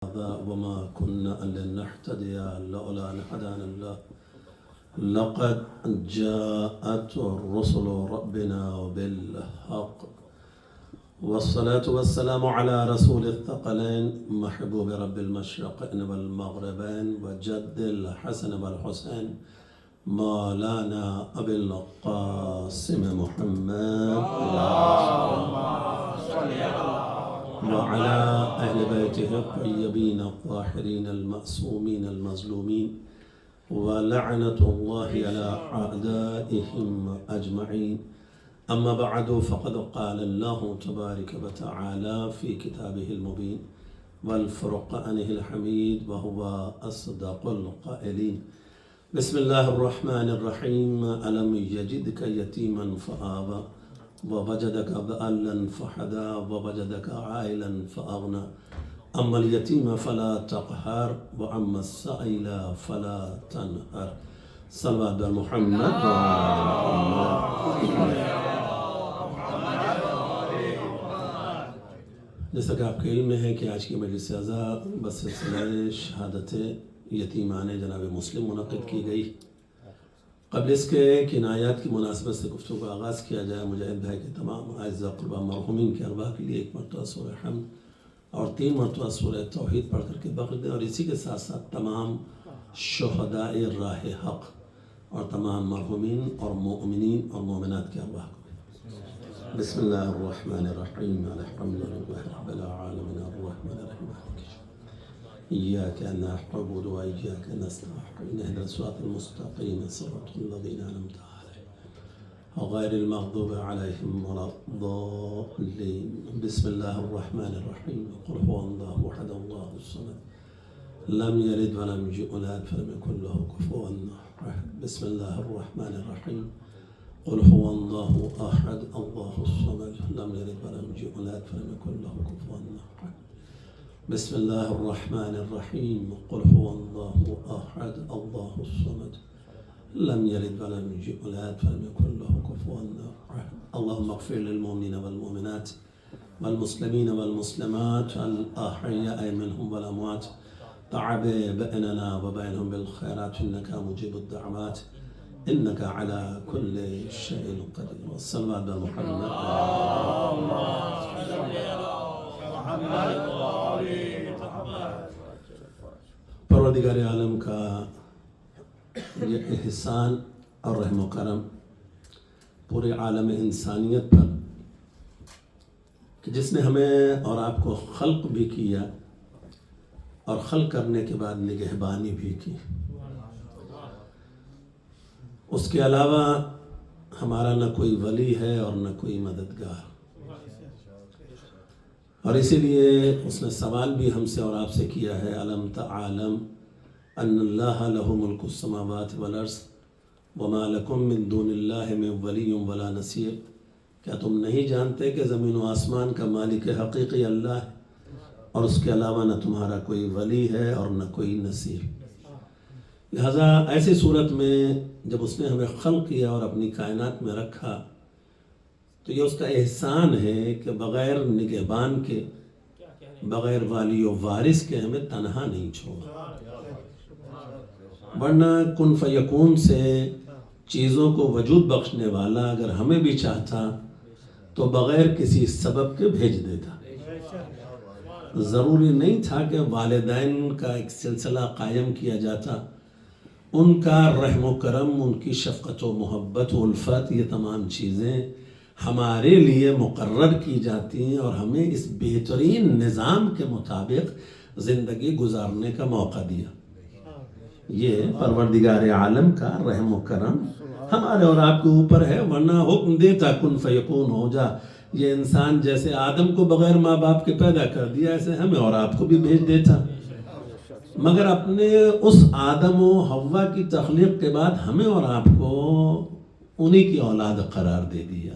وما كنا لنهتدي لولا أن هدانا الله لقد جاءت رسل ربنا بالحق والصلاة والسلام على رسول الثقلين محبوب رب المشرقين والمغربين وجد الحسن والحسين مولانا أبي القاسم محمد اللهم صل وعلى أهل بيته الطيبين الطاهرين المأسومين المظلومين ولعنة الله على أعدائهم أجمعين أما بعد فقد قال الله تبارك وتعالى في كتابه المبين والفرقانه الحميد وهو أصدق القائلين بسم الله الرحمن الرحيم ألم يجدك يتيما فآوى ووجدك ضالا فهدى ووجدك عائلا فأغنى أما اليتيم فلا تقهر وأما السائل فلا تنهر صلوات على محمد جیسا کہ آپ کے علم میں ہے کہ آج کی مجلس اعزا بسلسلہ شہادت یتیمان جناب مسلم منعقد کی گئی۔ قبل اس کے کنایات کی مناسبت سے گفتگو کا آغاز کیا جائے، مجاہد بھائی کے تمام اعزاء قربا مرحومین کے ارواح کے لیے ایک مرتبہ سورہ حمد اور 3 مرتبہ سورہ توحید پڑھ کر کے بخش دیں، اور اسی کے ساتھ ساتھ تمام شہداء راہ حق اور تمام مرحومین اور مؤمنین اور مومنات کے ارواح کو۔ بسم اللہ الرحمن الرحیم الحمدللہ رب العالمین الرحمن الرحیم إياك نعبد وإياك نستعين اهدنا الصراط المستقيم صراط الذين أنعمت عليهم غير المغضوب عليهم ولا الضالين بسم الله الرحمن الرحيم قل هو الله أحد الله الصمد لم يلد ولم يولد ولم يكن له كفوا أحد بسم الله الرحمن الرحيم قل هو الله أحد الله الصمد لم يلد ولم يولد ولم يكن له كفوا أحد بسم الله الرحمن الرحيم قل هو الله أحد الله الصمد لم يلد ولم يولد ولم يكن له كفوا أحد اللهم اغفر للمؤمنين والمؤمنات والمسلمين والمسلمات الأحياء منهم والأموات تعب بيننا وبينهم بالخيرات إنك مجيب الدعوات إنك على كل شيء قدير والصلوات على محمد اللهم صل على محمد پروردگار عالم کا یہ احسان اور رحم و کرم پورے عالم انسانیت پر کہ جس نے ہمیں اور آپ کو خلق بھی کیا اور خلق کرنے کے بعد نگہبانی بھی کی، اس کے علاوہ ہمارا نہ کوئی ولی ہے اور نہ کوئی مددگار، اور اسی لیے اس نے سوال بھی ہم سے اور آپ سے کیا ہے علم تعلم ان اللہ لہ ملک السماوات والارض وما لکم من دون اللہ من ولی ولا نصیر، کیا تم نہیں جانتے کہ زمین و آسمان کا مالک حقیقی اللہ ہے اور اس کے علاوہ نہ تمہارا کوئی ولی ہے اور نہ کوئی نصیر؟ لہذا ایسی صورت میں جب اس نے ہمیں خلق کیا اور اپنی کائنات میں رکھا تو یہ اس کا احسان ہے کہ بغیر نگہبان کے، بغیر والی و وارث کے ہمیں تنہا نہیں چھوڑا، ورنہ کن فیکون سے چیزوں کو وجود بخشنے والا اگر ہمیں بھی چاہتا تو بغیر کسی سبب کے بھیج دیتا۔ ضروری نہیں تھا کہ والدین کا ایک سلسلہ قائم کیا جاتا، ان کا رحم و کرم، ان کی شفقت و محبت و الفت، یہ تمام چیزیں ہمارے لیے مقرر کی جاتی ہیں اور ہمیں اس بہترین نظام کے مطابق زندگی گزارنے کا موقع دیا۔ یہ پروردگار عالم کا رحم و کرم ہمارے اور آپ کے اوپر ہے، ورنہ حکم دیتا کن فیکون ہو جا، یہ انسان جیسے آدم کو بغیر ماں باپ کے پیدا کر دیا ایسے ہمیں اور آپ کو بھی بھیج دیتا، مگر اپنے اس آدم و حوا کی تخلیق کے بعد ہمیں اور آپ کو انہی کی اولاد قرار دے دیا۔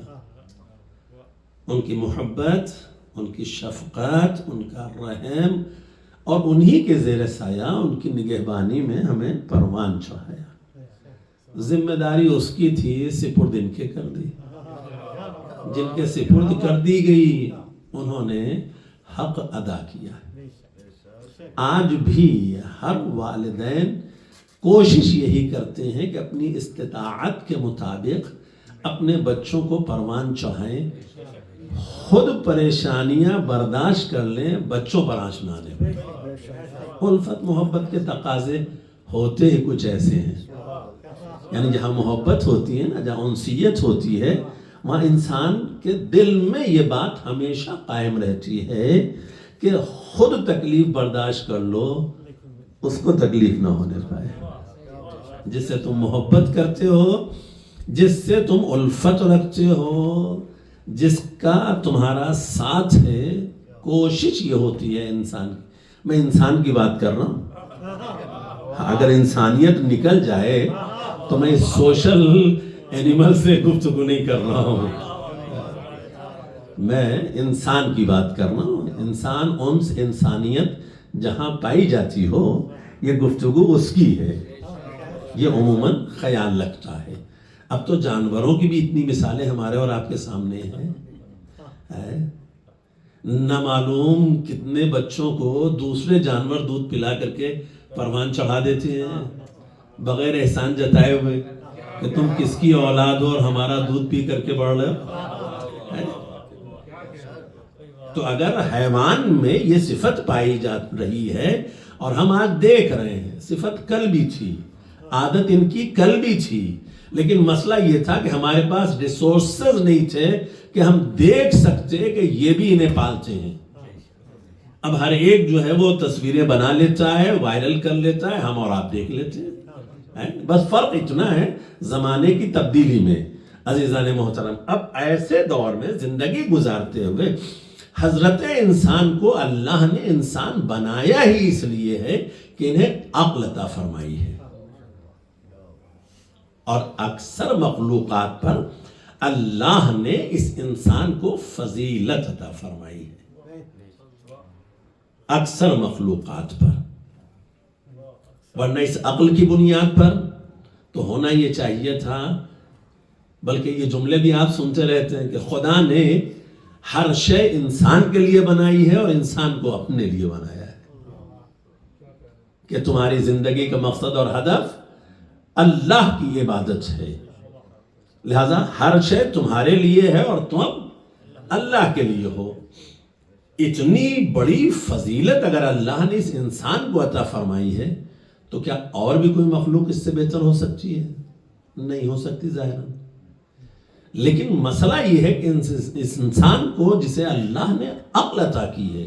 ان کی محبت، ان کی شفقت، ان کا رحم اور انہی کے زیر سایہ ان کی نگہبانی میں ہمیں پروان چڑھایا۔ ذمہ داری اس کی تھی، سپرد ان کے کر دی، جن کے سپرد کر دی گئی انہوں نے حق ادا کیا ہے۔ آج بھی ہر والدین کوشش یہی کرتے ہیں کہ اپنی استطاعت کے مطابق اپنے بچوں کو پروان چڑھائیں، خود پریشانیاں برداشت کر لیں، بچوں پر آنچ نہ آنے۔ الفت محبت کے تقاضے ہوتے ہی کچھ ایسے ہیں، یعنی جہاں محبت ہوتی ہے نا، جہاں انسیت ہوتی ہے، وہاں انسان کے دل میں یہ بات ہمیشہ قائم رہتی ہے کہ خود تکلیف برداشت کر لو، اس کو تکلیف نہ ہونے پائے۔ جس سے تم محبت کرتے ہو، جس سے تم الفت رکھتے ہو، جس کا تمہارا ساتھ ہے، کوشش یہ ہوتی ہے انسان کی، میں انسان کی بات کر رہا ہوں، اگر انسانیت نکل جائے تو میں سوشل اینیمل سے گفتگو نہیں کر رہا ہوں، میں انسان کی بات کر رہا ہوں۔ انسان انس، انسانیت جہاں پائی جاتی ہو، یہ گفتگو اس کی ہے، یہ عموماً خیال لگتا ہے۔ اب تو جانوروں کی بھی اتنی مثالیں ہمارے اور آپ کے سامنے ہیں، نہ معلوم کتنے بچوں کو دوسرے جانور دودھ پلا کر کے پروان چڑھا دیتے ہیں بغیر احسان جتائے ہوئے کہ تم کس کی اولاد ہو اور ہمارا دودھ پی کر کے بڑھ رہے ہو۔ تو اگر حیوان میں یہ صفت پائی جا رہی ہے اور ہم آج دیکھ رہے ہیں، صفت کل بھی تھی، عادت ان کی کل بھی تھی، لیکن مسئلہ یہ تھا کہ ہمارے پاس ریسورسز نہیں تھے کہ ہم دیکھ سکتے کہ یہ بھی انہیں پالتے ہیں۔ اب ہر ایک جو ہے وہ تصویریں بنا لیتا ہے، وائرل کر لیتا ہے، ہم اور آپ دیکھ لیتے ہیں، بس فرق اتنا ہے زمانے کی تبدیلی میں۔ عزیزان محترم، اب ایسے دور میں زندگی گزارتے ہوئے حضرت انسان کو اللہ نے انسان بنایا ہی اس لیے ہے کہ انہیں عقل عطا فرمائی ہے، اور اکثر مخلوقات پر اللہ نے اس انسان کو فضیلت عطا فرمائی ہے، اکثر مخلوقات پر، ورنہ اس عقل کی بنیاد پر تو ہونا یہ چاہیے تھا، بلکہ یہ جملے بھی آپ سنتے رہتے ہیں کہ خدا نے ہر شے انسان کے لیے بنائی ہے اور انسان کو اپنے لیے بنایا ہے، کہ تمہاری زندگی کا مقصد اور ہدف اللہ کی عبادت ہے، لہذا ہر شے تمہارے لیے ہے اور تم اللہ کے لیے ہو۔ اتنی بڑی فضیلت اگر اللہ نے اس انسان کو عطا فرمائی ہے تو کیا اور بھی کوئی مخلوق اس سے بہتر ہو سکتی ہے؟ نہیں ہو سکتی ظاہراً۔ لیکن مسئلہ یہ ہے کہ اس انسان کو جسے اللہ نے عقل عطا کی ہے،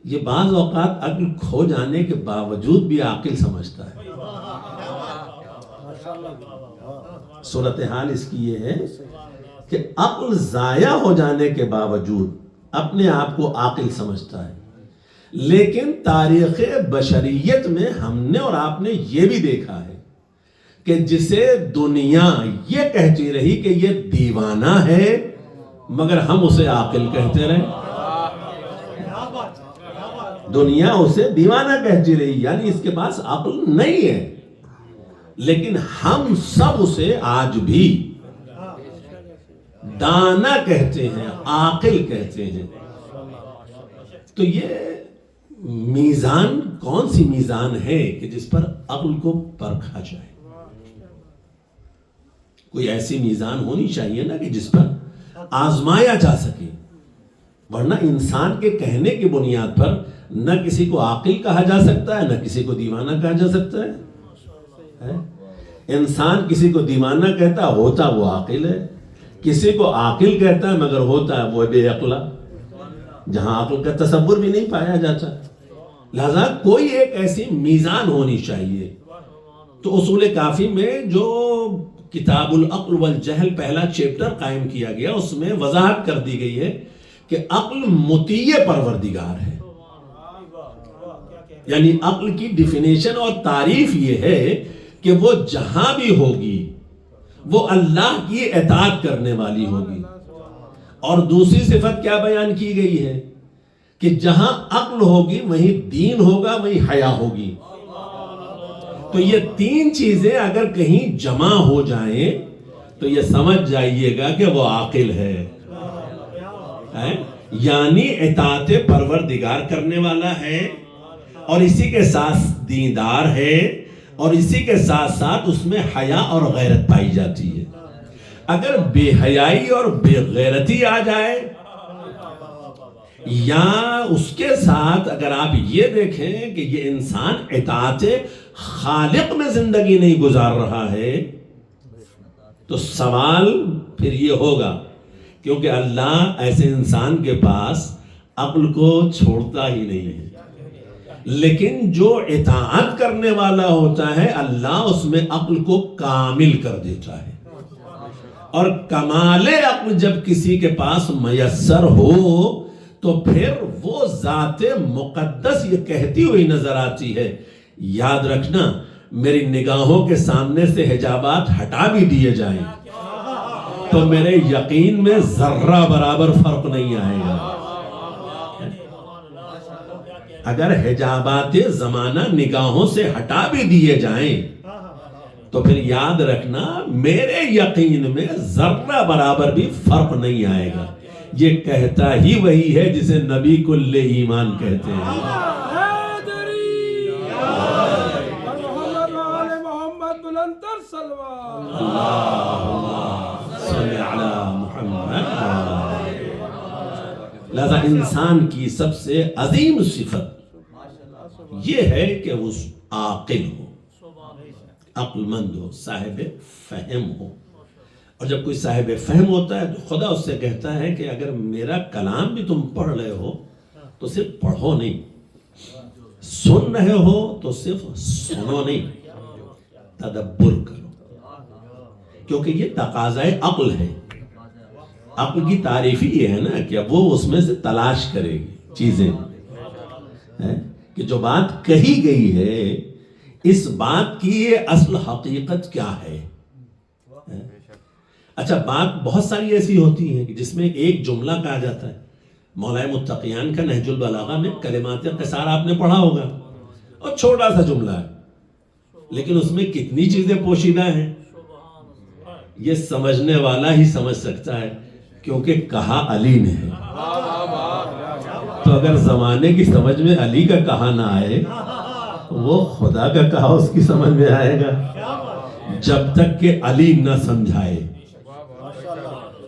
یہ بعض اوقات عقل کھو جانے کے باوجود بھی عاقل سمجھتا ہے۔ صورتحال اس کی یہ ہے کہ عقل ضائع ہو جانے کے باوجود اپنے آپ کو عاقل سمجھتا ہے، لیکن تاریخ بشریت میں ہم نے اور آپ نے یہ بھی دیکھا ہے کہ جسے دنیا یہ کہتی رہی کہ یہ دیوانہ ہے، مگر ہم اسے عاقل کہتے رہے۔ دنیا اسے دیوانہ کہتی رہی، یعنی اس کے پاس عقل نہیں ہے، لیکن ہم سب اسے آج بھی دانا کہتے ہیں، عاقل کہتے ہیں۔ تو یہ میزان کون سی میزان ہے کہ جس پر عقل کو پرکھا جائے؟ کوئی ایسی میزان ہونی چاہیے نا کہ جس پر آزمایا جا سکے، ورنہ انسان کے کہنے کی بنیاد پر نہ کسی کو عاقل کہا جا سکتا ہے، نہ کسی کو دیوانہ کہا جا سکتا ہے۔ انسان کسی کو دیوانہ کہتا ہوتا وہ عاقل ہے، کسی کو عاقل کہتا ہے مگر ہوتا ہے وہ بے عقلہ، جہاں عقل کا تصور بھی نہیں پایا جاتا۔ لہذا کوئی ایک ایسی میزان ہونی چاہیے۔ تو اصول کافی میں جو کتاب العقل والجہل پہلا چیپٹر قائم کیا گیا، اس میں وضاحت کر دی گئی ہے کہ عقل مطیع پروردگار ہے، یعنی عقل کی ڈیفینیشن اور تعریف یہ ہے کہ وہ جہاں بھی ہوگی وہ اللہ کی اطاعت کرنے والی ہوگی۔ اور دوسری صفت کیا بیان کی گئی ہے کہ جہاں عقل ہوگی وہیں دین ہوگا، وہیں حیا ہوگی۔ تو یہ تین چیزیں اگر کہیں جمع ہو جائیں تو یہ سمجھ جائیے گا کہ وہ عاقل ہے۔ یعنی اطاعت پروردگار کرنے والا ہے اور اسی کے ساتھ دیندار ہے اور اسی کے ساتھ ساتھ اس میں حیا اور غیرت پائی جاتی ہے. اگر بے حیائی اور بے غیرتی آ جائے یا اس کے ساتھ اگر آپ یہ دیکھیں کہ یہ انسان اطاعت خالق میں زندگی نہیں گزار رہا ہے تو سوال پھر یہ ہوگا، کیونکہ اللہ ایسے انسان کے پاس عقل کو چھوڑتا ہی نہیں ہے. لیکن جو اطاعت کرنے والا ہوتا ہے اللہ اس میں عقل کو کامل کر دیتا ہے، اور کمال عقل جب کسی کے پاس میسر ہو تو پھر وہ ذات مقدس یہ کہتی ہوئی نظر آتی ہے، یاد رکھنا میری نگاہوں کے سامنے سے حجابات ہٹا بھی دیے جائیں تو میرے یقین میں ذرہ برابر فرق نہیں آئے گا. اگر حجابات زمانہ نگاہوں سے ہٹا بھی دیے جائیں تو پھر یاد رکھنا میرے یقین میں ذرہ برابر بھی فرق نہیں آئے گا. یہ کہتا ہی وہی ہے جسے نبی کل ایمان کہتے ہیں. لہذا انسان کی سب سے عظیم صفت یہ ہے کہ وہ عاقل ہو، عقل مند ہو، صاحب فہم ہو. اور جب کوئی صاحب فہم ہوتا ہے تو خدا اس سے کہتا ہے کہ اگر میرا کلام بھی تم پڑھ رہے ہو تو صرف پڑھو نہیں، سن رہے ہو تو صرف سنو نہیں، تدبر کرو، کیونکہ یہ تقاضۂ عقل ہے. عقل کی تعریف ہی یہ ہے نا کہ وہ اس میں سے تلاش کرے گی چیزیں کہ جو بات کہی گئی ہے اس بات کی یہ اصل حقیقت کیا ہے. اچھا، بات بہت ساری ایسی ہوتی ہیں کہ جس میں ایک جملہ کہا جاتا ہے. مولا متقیان کا نہج البلاغہ میں کلمات قصار آپ نے پڑھا ہوگا، اور چھوٹا سا جملہ ہے لیکن اس میں کتنی چیزیں پوشیدہ ہیں یہ سمجھنے والا ہی سمجھ سکتا ہے، کیونکہ کہا علی نے ہے. تو اگر زمانے کی سمجھ میں علی کا کہا نہ آئے وہ خدا کا کہا اس کی سمجھ میں آئے گا جب تک کہ علی نہ سمجھائے.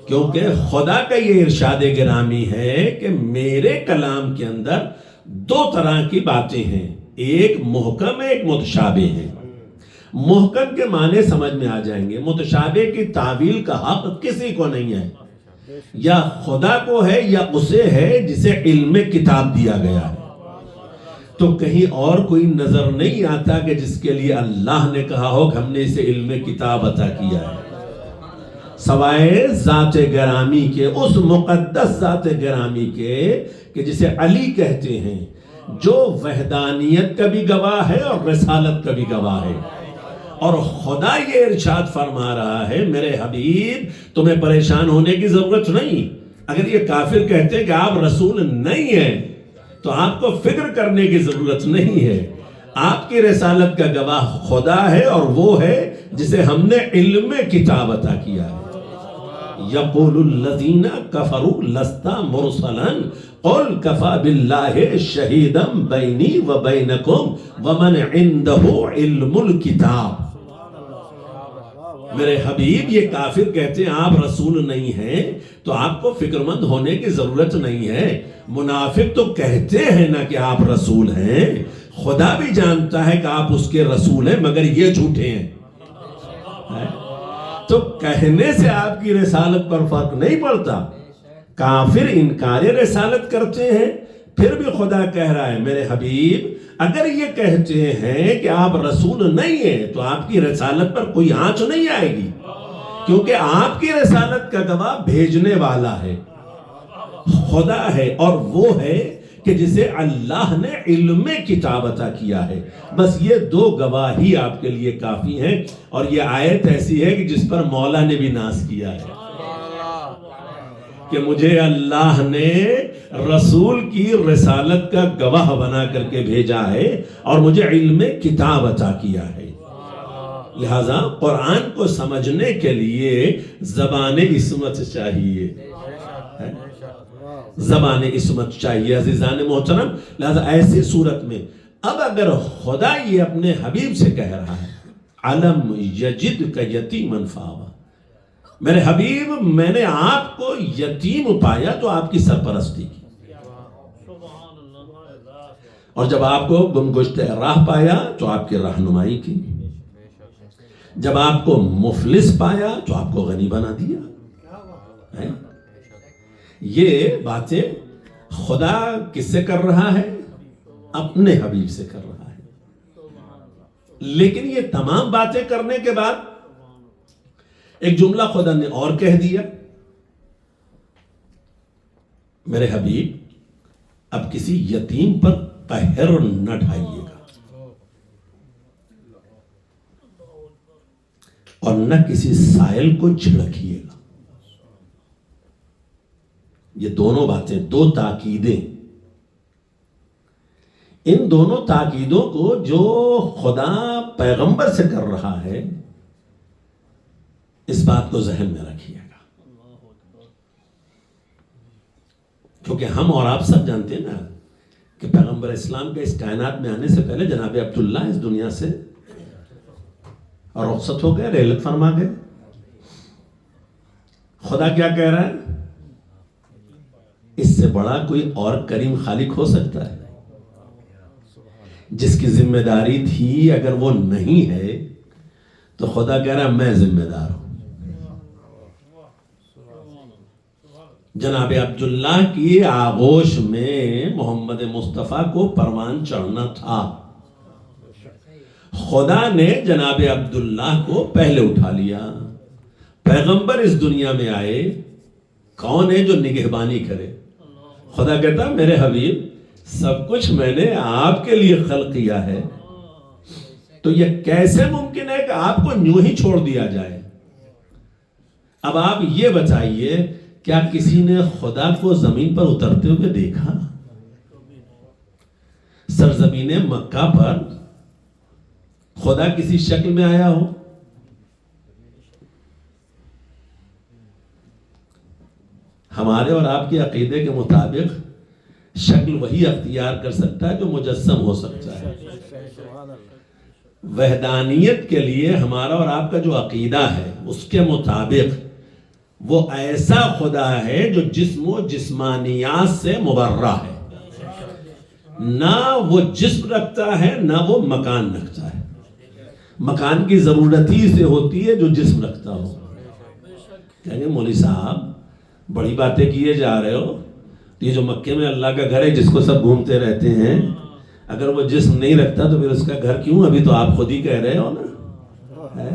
کیونکہ خدا کا یہ ارشاد گرامی ہے کہ میرے کلام کے اندر دو طرح کی باتیں ہیں، ایک محکم ہے، ایک متشابہ ہے. محکم کے معنی سمجھ میں آ جائیں گے، متشابہ کی تعویل کا حق کسی کو نہیں ہے، یا خدا کو ہے یا اسے ہے جسے علم کتاب دیا گیا ہے. تو کہیں اور کوئی نظر نہیں آتا کہ جس کے لیے اللہ نے کہا ہو کہ ہم نے اسے علم کتاب عطا کیا ہے، سوائے ذات گرامی کے، اس مقدس ذات گرامی کے کہ جسے علی کہتے ہیں، جو وحدانیت کا بھی گواہ ہے اور رسالت کا بھی گواہ ہے. اور خدا یہ ارشاد فرما رہا ہے میرے حبیب تمہیں پریشان ہونے کی ضرورت نہیں. اگر یہ کافر کہتے ہیں کہ آپ رسول نہیں ہیں تو آپ کو فکر کرنے کی ضرورت نہیں ہے. آپ کی رسالت کا گواہ خدا ہے اور وہ ہے جسے ہم نے علم کتاب عطا کیا ہے. یقول الذین کفروا لست مرسلا قل کفی باللہ شہیدا بینی و بینکم ومن عنده علم الکتاب. میرے حبیب یہ کافر کہتے ہیں آپ رسول نہیں ہیں تو آپ کو فکر مند ہونے کی ضرورت نہیں ہے. منافق تو کہتے ہیں نا کہ آپ رسول ہیں، خدا بھی جانتا ہے کہ آپ اس کے رسول ہیں مگر یہ جھوٹے ہیں. تو کہنے سے آپ کی رسالت پر فرق نہیں پڑتا. کافر انکار رسالت کرتے ہیں پھر بھی خدا کہہ رہا ہے میرے حبیب اگر یہ کہتے ہیں کہ آپ رسول نہیں ہیں تو آپ کی رسالت پر کوئی آنچ نہیں آئے گی، کیونکہ آپ کی رسالت کا گواہ بھیجنے والا ہے، خدا ہے، اور وہ ہے کہ جسے اللہ نے علم کتاب عطا کیا ہے. بس یہ دو گواہی آپ کے لیے کافی ہیں. اور یہ آیت ایسی ہے کہ جس پر مولا نے بھی ناز کیا ہے کہ مجھے اللہ نے رسول کی رسالت کا گواہ بنا کر کے بھیجا ہے اور مجھے علم کتاب عطا کیا ہے. لہذا قرآن کو سمجھنے کے لیے زبان عصمت چاہیے. زبان عصمت چاہیے عزیزان محترم. لہذا ایسی صورت میں اب اگر خدا یہ اپنے حبیب سے کہہ رہا ہے علم یجد کا یتیمن فآویٰ، میرے حبیب میں نے آپ کو یتیم پایا تو آپ کی سرپرستی کی، اور جب آپ کو گمگشتہ راہ پایا تو آپ کی رہنمائی کی، جب آپ کو مفلس پایا تو آپ کو غنی بنا دیا. یہ باتیں خدا کس سے کر رہا ہے؟ اپنے حبیب سے کر رہا ہے. لیکن یہ تمام باتیں کرنے کے بعد ایک جملہ خدا نے اور کہہ دیا، میرے حبیب اب کسی یتیم پر قہر نہ ڈھائیے گا اور نہ کسی سائل کو جھڑکیے گا. یہ دونوں باتیں، دو تاکیدیں، ان دونوں تاکیدوں کو جو خدا پیغمبر سے کر رہا ہے اس بات کو ذہن میں رکھیے گا، کیونکہ ہم اور آپ سب جانتے ہیں نا کہ پیغمبر اسلام کے اس کائنات میں آنے سے پہلے جناب عبداللہ اس دنیا سے رخصت ہو گئے، رحلت فرما گئے. خدا کیا کہہ رہا ہے؟ اس سے بڑا کوئی اور کریم خالق ہو سکتا ہے جس کی ذمہ داری تھی اگر وہ نہیں ہے تو خدا کہہ رہا ہے میں ذمہ دار ہوں. جناب عبداللہ کی آغوش میں محمد مصطفیٰ کو پروان چڑھنا تھا. خدا نے جناب عبداللہ کو پہلے اٹھا لیا. پیغمبر اس دنیا میں آئے، کون ہے جو نگہبانی کرے؟ خدا کہتا میرے حبیب سب کچھ میں نے آپ کے لیے خلق کیا ہے، تو یہ کیسے ممکن ہے کہ آپ کو یوں ہی چھوڑ دیا جائے؟ اب آپ یہ بتائیے، کیا کسی نے خدا کو زمین پر اترتے ہوئے دیکھا؟ سرزمین مکہ پر خدا کسی شکل میں آیا ہو؟ ہمارے اور آپ کے عقیدے کے مطابق شکل وہی اختیار کر سکتا ہے جو مجسم ہو سکتا ہے. وحدانیت کے لیے ہمارا اور آپ کا جو عقیدہ ہے اس کے مطابق وہ ایسا خدا ہے جو جسم و جسمانیات سے مبرہ ہے، نہ وہ جسم رکھتا ہے نہ وہ مکان رکھتا ہے. مکان کی ضرورت ہی سے ہوتی ہے جو جسم رکھتا ہو. کہیں گے مولوی صاحب بڑی باتیں کیے جا رہے ہو، یہ جو مکے میں اللہ کا گھر ہے جس کو سب گھومتے رہتے ہیں، اگر وہ جسم نہیں رکھتا تو پھر اس کا گھر کیوں؟ ابھی تو آپ خود ہی کہہ رہے ہو نا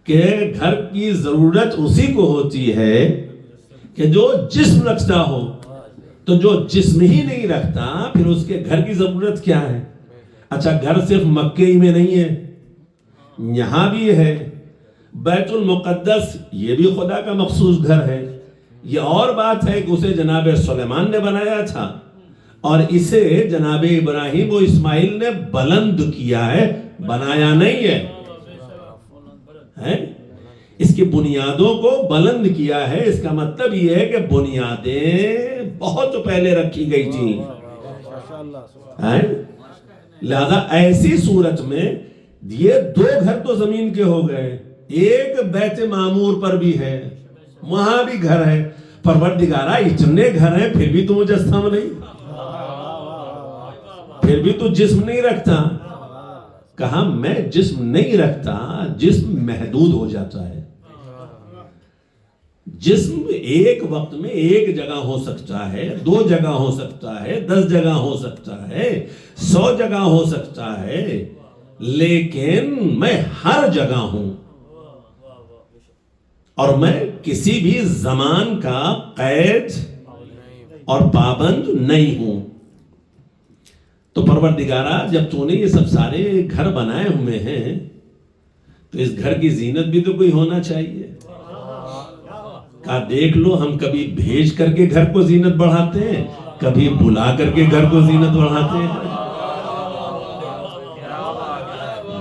کہ گھر کی ضرورت اسی کو ہوتی ہے کہ جو جسم رکھتا ہو. تو جو جسم ہی نہیں رکھتا پھر اس کے گھر کی ضرورت کیا ہے؟ اچھا گھر صرف مکے ہی میں نہیں ہے، یہاں بھی ہے. بیت المقدس یہ بھی خدا کا مخصوص گھر ہے. یہ اور بات ہے کہ اسے جناب سلیمان نے بنایا تھا اور اسے جناب ابراہیم و اسماعیل نے بلند کیا ہے، بنایا نہیں ہے. اس کی بنیادوں کو بلند کیا ہے. اس کا مطلب یہ ہے کہ بنیادیں بہت پہلے رکھی گئی تھیں. لہذا ایسی صورت میں یہ دو گھر تو زمین کے ہو گئے، ایک بیت معمور پر بھی ہے، وہاں بھی گھر ہے. پروردگارہ اتنے گھر ہیں پھر بھی تو مجسم نہیں، پھر بھی تو جسم نہیں رکھتا. کہا میں جسم نہیں رکھتا، جسم محدود ہو جاتا ہے. جسم ایک وقت میں ایک جگہ ہو سکتا ہے، 2 جگہ ہو سکتا ہے، 10 جگہ ہو سکتا ہے، 100 جگہ ہو سکتا ہے، لیکن میں ہر جگہ ہوں اور میں کسی بھی زمان کا قید اور پابند نہیں ہوں. تو پروردگارہ جب تو نے یہ سب سارے گھر بنائے ہوئے ہیں تو اس گھر کی زینت بھی تو کوئی ہونا چاہیے. کہا دیکھ لو ہم کبھی بھیج کر کے گھر کو زینت بڑھاتے ہیں، کبھی بلا کر کے گھر کو زینت بڑھاتے ہیں.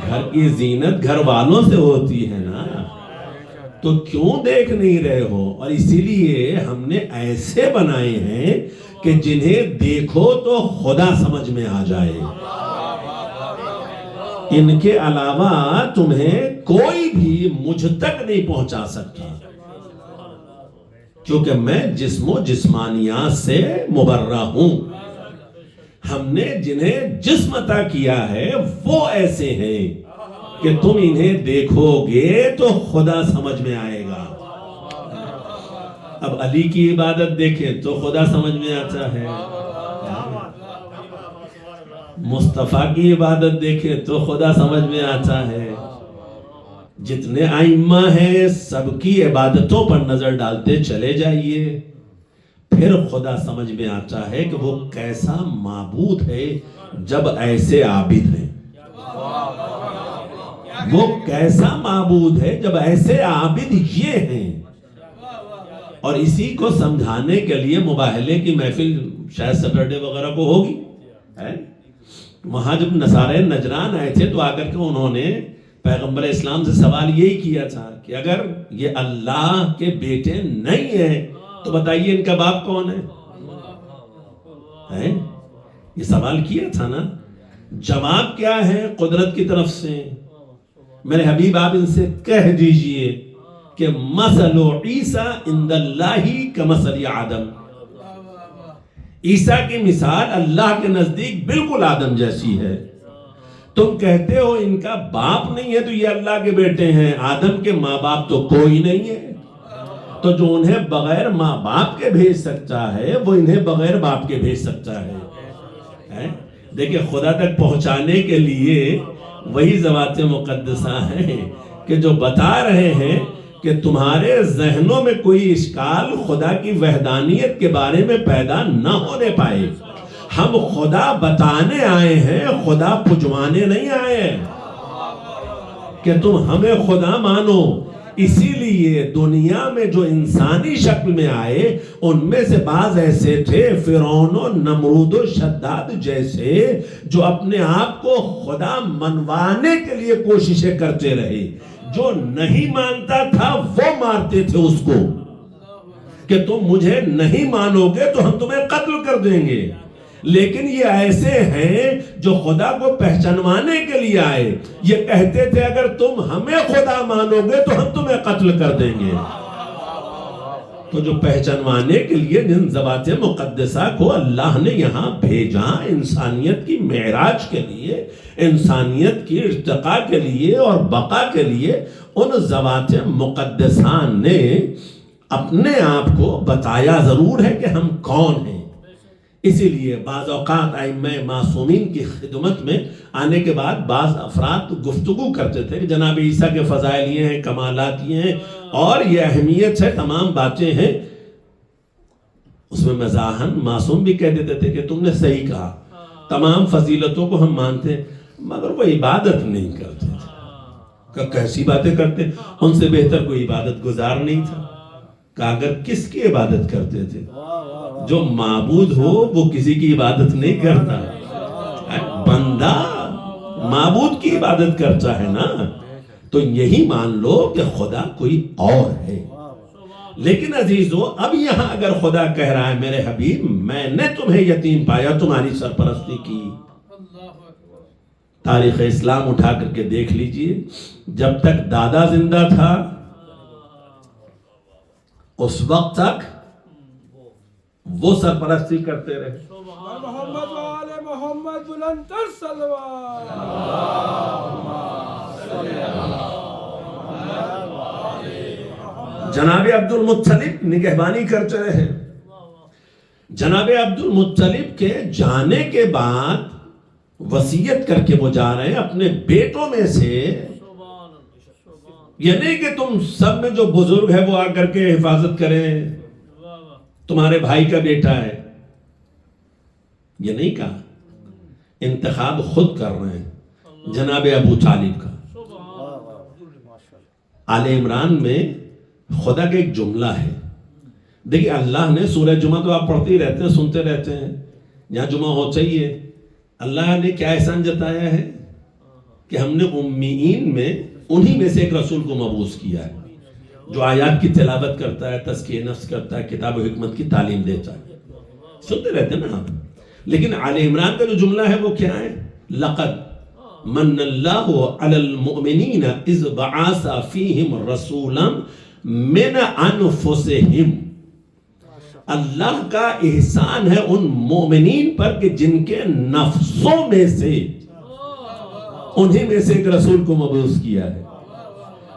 گھر کی زینت گھر والوں سے ہوتی ہے نا. تو کیوں دیکھ نہیں رہے ہو؟ اور اسی لیے ہم نے ایسے بنائے ہیں کہ جنہیں دیکھو تو خدا سمجھ میں آ جائے، ان کے علاوہ تمہیں کوئی بھی مجھ تک نہیں پہنچا سکتا، کیونکہ میں جسم و جسمانیات سے مبرہ ہوں۔ ہم نے جنہیں جسم عطا کیا ہے وہ ایسے ہیں کہ تم انہیں دیکھو گے تو خدا سمجھ میں آئے گا۔ اب علی کی عبادت دیکھیں تو خدا سمجھ میں آتا ہے، مصطفیٰ کی عبادت دیکھیں تو خدا سمجھ میں آتا ہے۔ جتنے ائمہ ہیں سب کی عبادتوں پر نظر ڈالتے چلے جائیے، پھر خدا سمجھ میں آتا ہے کہ وہ کیسا معبود ہے جب ایسے عابد ہیں، وہ کیسا معبود ہے جب ایسے عابد یہ ہیں۔ اور اسی کو سمجھانے کے لیے مباہلے کی محفل شاید سیٹرڈے وغیرہ کو ہوگی، وہاں جب نصارہ نجران آئے تھے تو آ کر کے انہوں نے پیغمبر اسلام سے سوال یہی کیا تھا کہ اگر یہ اللہ کے بیٹے نہیں ہیں تو بتائیے ان کا باپ کون ہے؟ یہ سوال کیا تھا نا۔ جواب کیا ہے قدرت کی طرف سے؟ میرے حبیب آپ ان سے کہہ دیجئے کہ مثل عیسیٰ عند اللہ کمثل آدم، عیسیٰ کی مثال اللہ کے نزدیک بالکل آدم جیسی ہے۔ تم کہتے ہو ان کا باپ نہیں ہے تو یہ اللہ کے بیٹے ہیں، آدم کے ماں باپ تو کوئی نہیں ہے، تو جو انہیں بغیر ماں باپ کے بھیج سکتا ہے وہ انہیں بغیر باپ کے بھیج سکتا ہے۔ دیکھیں خدا تک پہنچانے کے لیے وہی ذوات مقدسہ ہیں کہ جو بتا رہے ہیں کہ تمہارے ذہنوں میں کوئی اشکال خدا کی وحدانیت کے بارے میں پیدا نہ ہونے پائے۔ ہم خدا بتانے آئے ہیں، خدا پجوانے نہیں آئے ہیں کہ تم ہمیں خدا مانو۔ اسی لیے دنیا میں جو انسانی شکل میں آئے ان میں سے بعض ایسے تھے فرعون و نمرود و شداد جیسے، جو اپنے آپ کو خدا منوانے کے لیے کوششیں کرتے رہے۔ جو نہیں مانتا تھا وہ مارتے تھے اس کو کہ تم مجھے نہیں مانو گے تو ہم تمہیں قتل کر دیں گے۔ لیکن یہ ایسے ہیں جو خدا کو پہچانوانے کے لیے آئے، یہ کہتے تھے اگر تم ہمیں خدا مانو گے تو ہم تمہیں قتل کر دیں گے۔ تو جو پہچانوانے کے لیے جن ذوات مقدسہ کو اللہ نے یہاں بھیجا انسانیت کی معراج کے لیے، انسانیت کی ارتقاء کے لیے اور بقا کے لیے، ان ذوات مقدسہ نے اپنے آپ کو بتایا ضرور ہے کہ ہم کون ہیں۔ اسی لیے بعض اوقات ائمہ معصومین کی خدمت میں آنے کے بعد بعض افراد گفتگو کرتے تھے کہ جناب عیسیٰ کے فضائل یہ ہیں، کمالات یہ ہیں اور یہ اہمیت ہے، تمام باتیں ہیں۔ اس میں مزاحاً معصوم بھی کہہ دیتے تھے کہ تم نے صحیح کہا، تمام فضیلتوں کو ہم مانتے مگر وہ عبادت نہیں کرتے تھے۔ کہ کیسی باتیں کرتے؟ ان سے بہتر کوئی عبادت گزار نہیں تھا۔ کہ اگر کس کی عبادت کرتے تھے؟ جو معبود ہو وہ کسی کی عبادت نہیں کرتا، بندہ معبود کی عبادت کرتا ہے نا۔ تو یہی مان لو کہ خدا کوئی اور ہے۔ لیکن عزیزو اب یہاں اگر خدا کہہ رہا ہے میرے حبیب میں نے تمہیں یتیم پایا، تمہاری سرپرستی کی، تاریخ اسلام اٹھا کر کے دیکھ لیجئے، جب تک دادا زندہ تھا اس وقت تک وہ سرپرستی کرتے رہے۔ محمد وآل محمد بلندر صلوات۔ جناب عبد المطلب نگہبانی کرتے رہے۔ جناب عبد المطلب کے جانے کے بعد وصیت کر کے وہ جا رہے ہیں اپنے بیٹوں میں سے، یہ نہیں کہ تم سب میں جو بزرگ ہے وہ آ کر کے حفاظت کریں، تمہارے بھائی کا بیٹا ہے، یہ نہیں کہا، انتخاب خود کر رہے ہیں جناب ابو طالب کا۔ آل عمران میں خدا کا ایک جملہ ہے، دیکھیں اللہ نے سورہ جمعہ تو آپ پڑھتے ہی رہتے ہیں، سنتے رہتے ہیں، یہاں جمعہ ہو چاہیے، اللہ نے کیا احسان جتایا ہے کہ ہم نے امیین میں انہی میں سے ایک رسول کو مبعوث کیا ہے۔ جو آیات کی تلاوت کرتا ہے، تزکیہ نفس کرتا ہے، کتاب و حکمت کی تعلیم دیتا ہے. سنتے رہتے نا آپ. لیکن آل عمران کا جو جملہ ہے وہ کیا ہے؟ لقد من اللہ علی المؤمنین اذ بعث فیہم رسولا من انفسہم. اللہ کا احسان ہے ان مومنین پر کہ جن کے نفسوں میں سے، انہی میں سے ایک رسول کو مبعوث کیا ہے.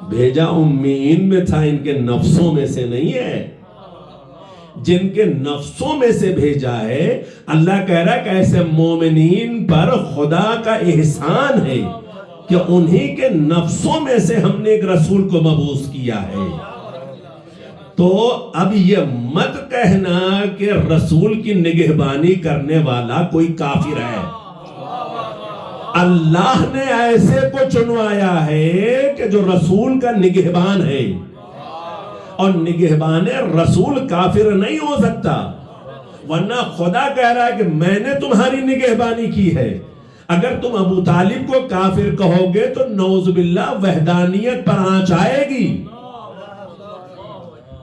بھیجا امیین میں تھا، ان کے نفسوں میں سے نہیں ہے. جن کے نفسوں میں سے بھیجا ہے. اللہ کہہ رہا ہے کہ ایسے مومنین پر خدا کا احسان ہے کہ انہی کے نفسوں میں سے ہم نے ایک رسول کو مبعوث کیا ہے. تو اب یہ مت کہنا کہ رسول کی نگہبانی کرنے والا کوئی کافر ہے. اللہ نے ایسے کو چنوایا ہے کہ جو رسول کا نگہبان ہے، اور نگہبان رسول کافر نہیں ہو سکتا. ورنہ خدا کہہ رہا ہے کہ میں نے تمہاری نگہبانی کی ہے. اگر تم ابو طالب کو کافر کہو گے تو نعوذ باللہ وحدانیت پر آنچ آئے گی،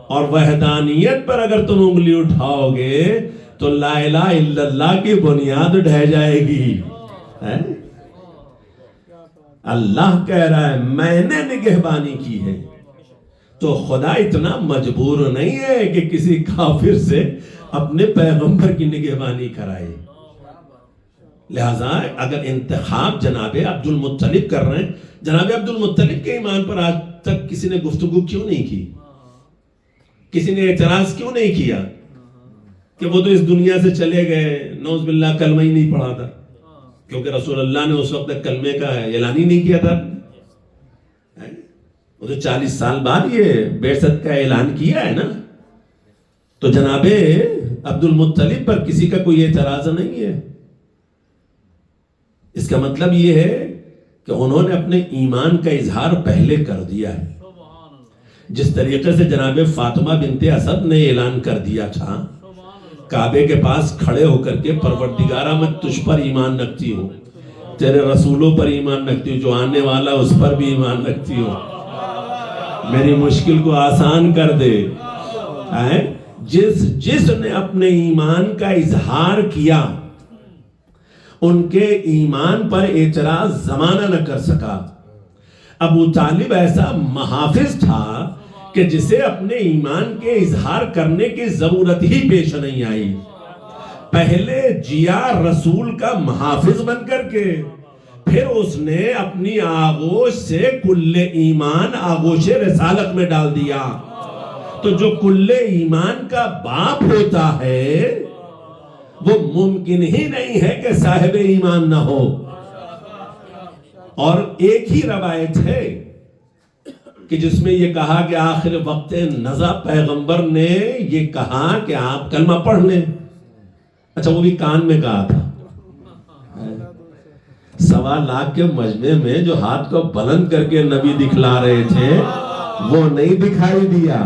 اور وحدانیت پر اگر تم انگلی اٹھاؤ گے تو لا الہ الا اللہ کی بنیاد ڈھہ جائے گی. اللہ کہہ رہا ہے میں نے نگہبانی کی ہے. تو خدا اتنا مجبور نہیں ہے کہ کسی کافر سے اپنے پیغمبر کی نگہبانی کرائے. لہذا اگر انتخاب جناب عبد المطلب کر رہے ہیں، جناب عبد المطلب کے ایمان پر آج تک کسی نے گفتگو کیوں نہیں کی؟ کسی نے اعتراض کیوں نہیں کیا کہ وہ تو اس دنیا سے چلے گئے، نعوذ باللہ کلمہ ہی نہیں پڑھا تھا؟ کیونکہ رسول اللہ نے اس وقت کلمے کا اعلان ہی نہیں کیا تھا. وہ تو 40 سال بعد یہ بعثت کا اعلان کیا ہے نا. تو جناب عبد المطلب پر کسی کا کوئی اعتراض نہیں ہے. اس کا مطلب یہ ہے کہ انہوں نے اپنے ایمان کا اظہار پہلے کر دیا ہے. جس طریقے سے جناب فاطمہ بنت اسد نے اعلان کر دیا تھا کعبے کے پاس کھڑے ہو کر کے، پروردگارہ میں تجھ پر ایمان رکھتی ہوں، تیرے رسولوں پر ایمان رکھتی ہوں، جو آنے والا اس پر بھی ایمان رکھتی ہوں، میری مشکل کو آسان کر دے. جس نے اپنے ایمان کا اظہار کیا ان کے ایمان پر اعتراض زمانہ نہ کر سکا. ابو طالب ایسا محافظ تھا کہ جسے اپنے ایمان کے اظہار کرنے کی ضرورت ہی پیش نہیں آئی. پہلے جیا رسول کا محافظ بن کر کے، پھر اس نے اپنی آغوش سے کل ایمان آغوش رسالت میں ڈال دیا. تو جو کل ایمان کا باپ ہوتا ہے وہ ممکن ہی نہیں ہے کہ صاحب ایمان نہ ہو. اور ایک ہی روایت ہے کہ جس میں یہ کہا کہ آخر وقت نزا پیغمبر نے یہ کہا کہ آپ کلمہ پڑھ لیں. اچھا وہ بھی کان میں کہا تھا. 1.25 لاکھ کے مجمع میں جو ہاتھ کو بلند کر کے نبی دکھلا رہے تھے وہ نہیں دکھائی دیا.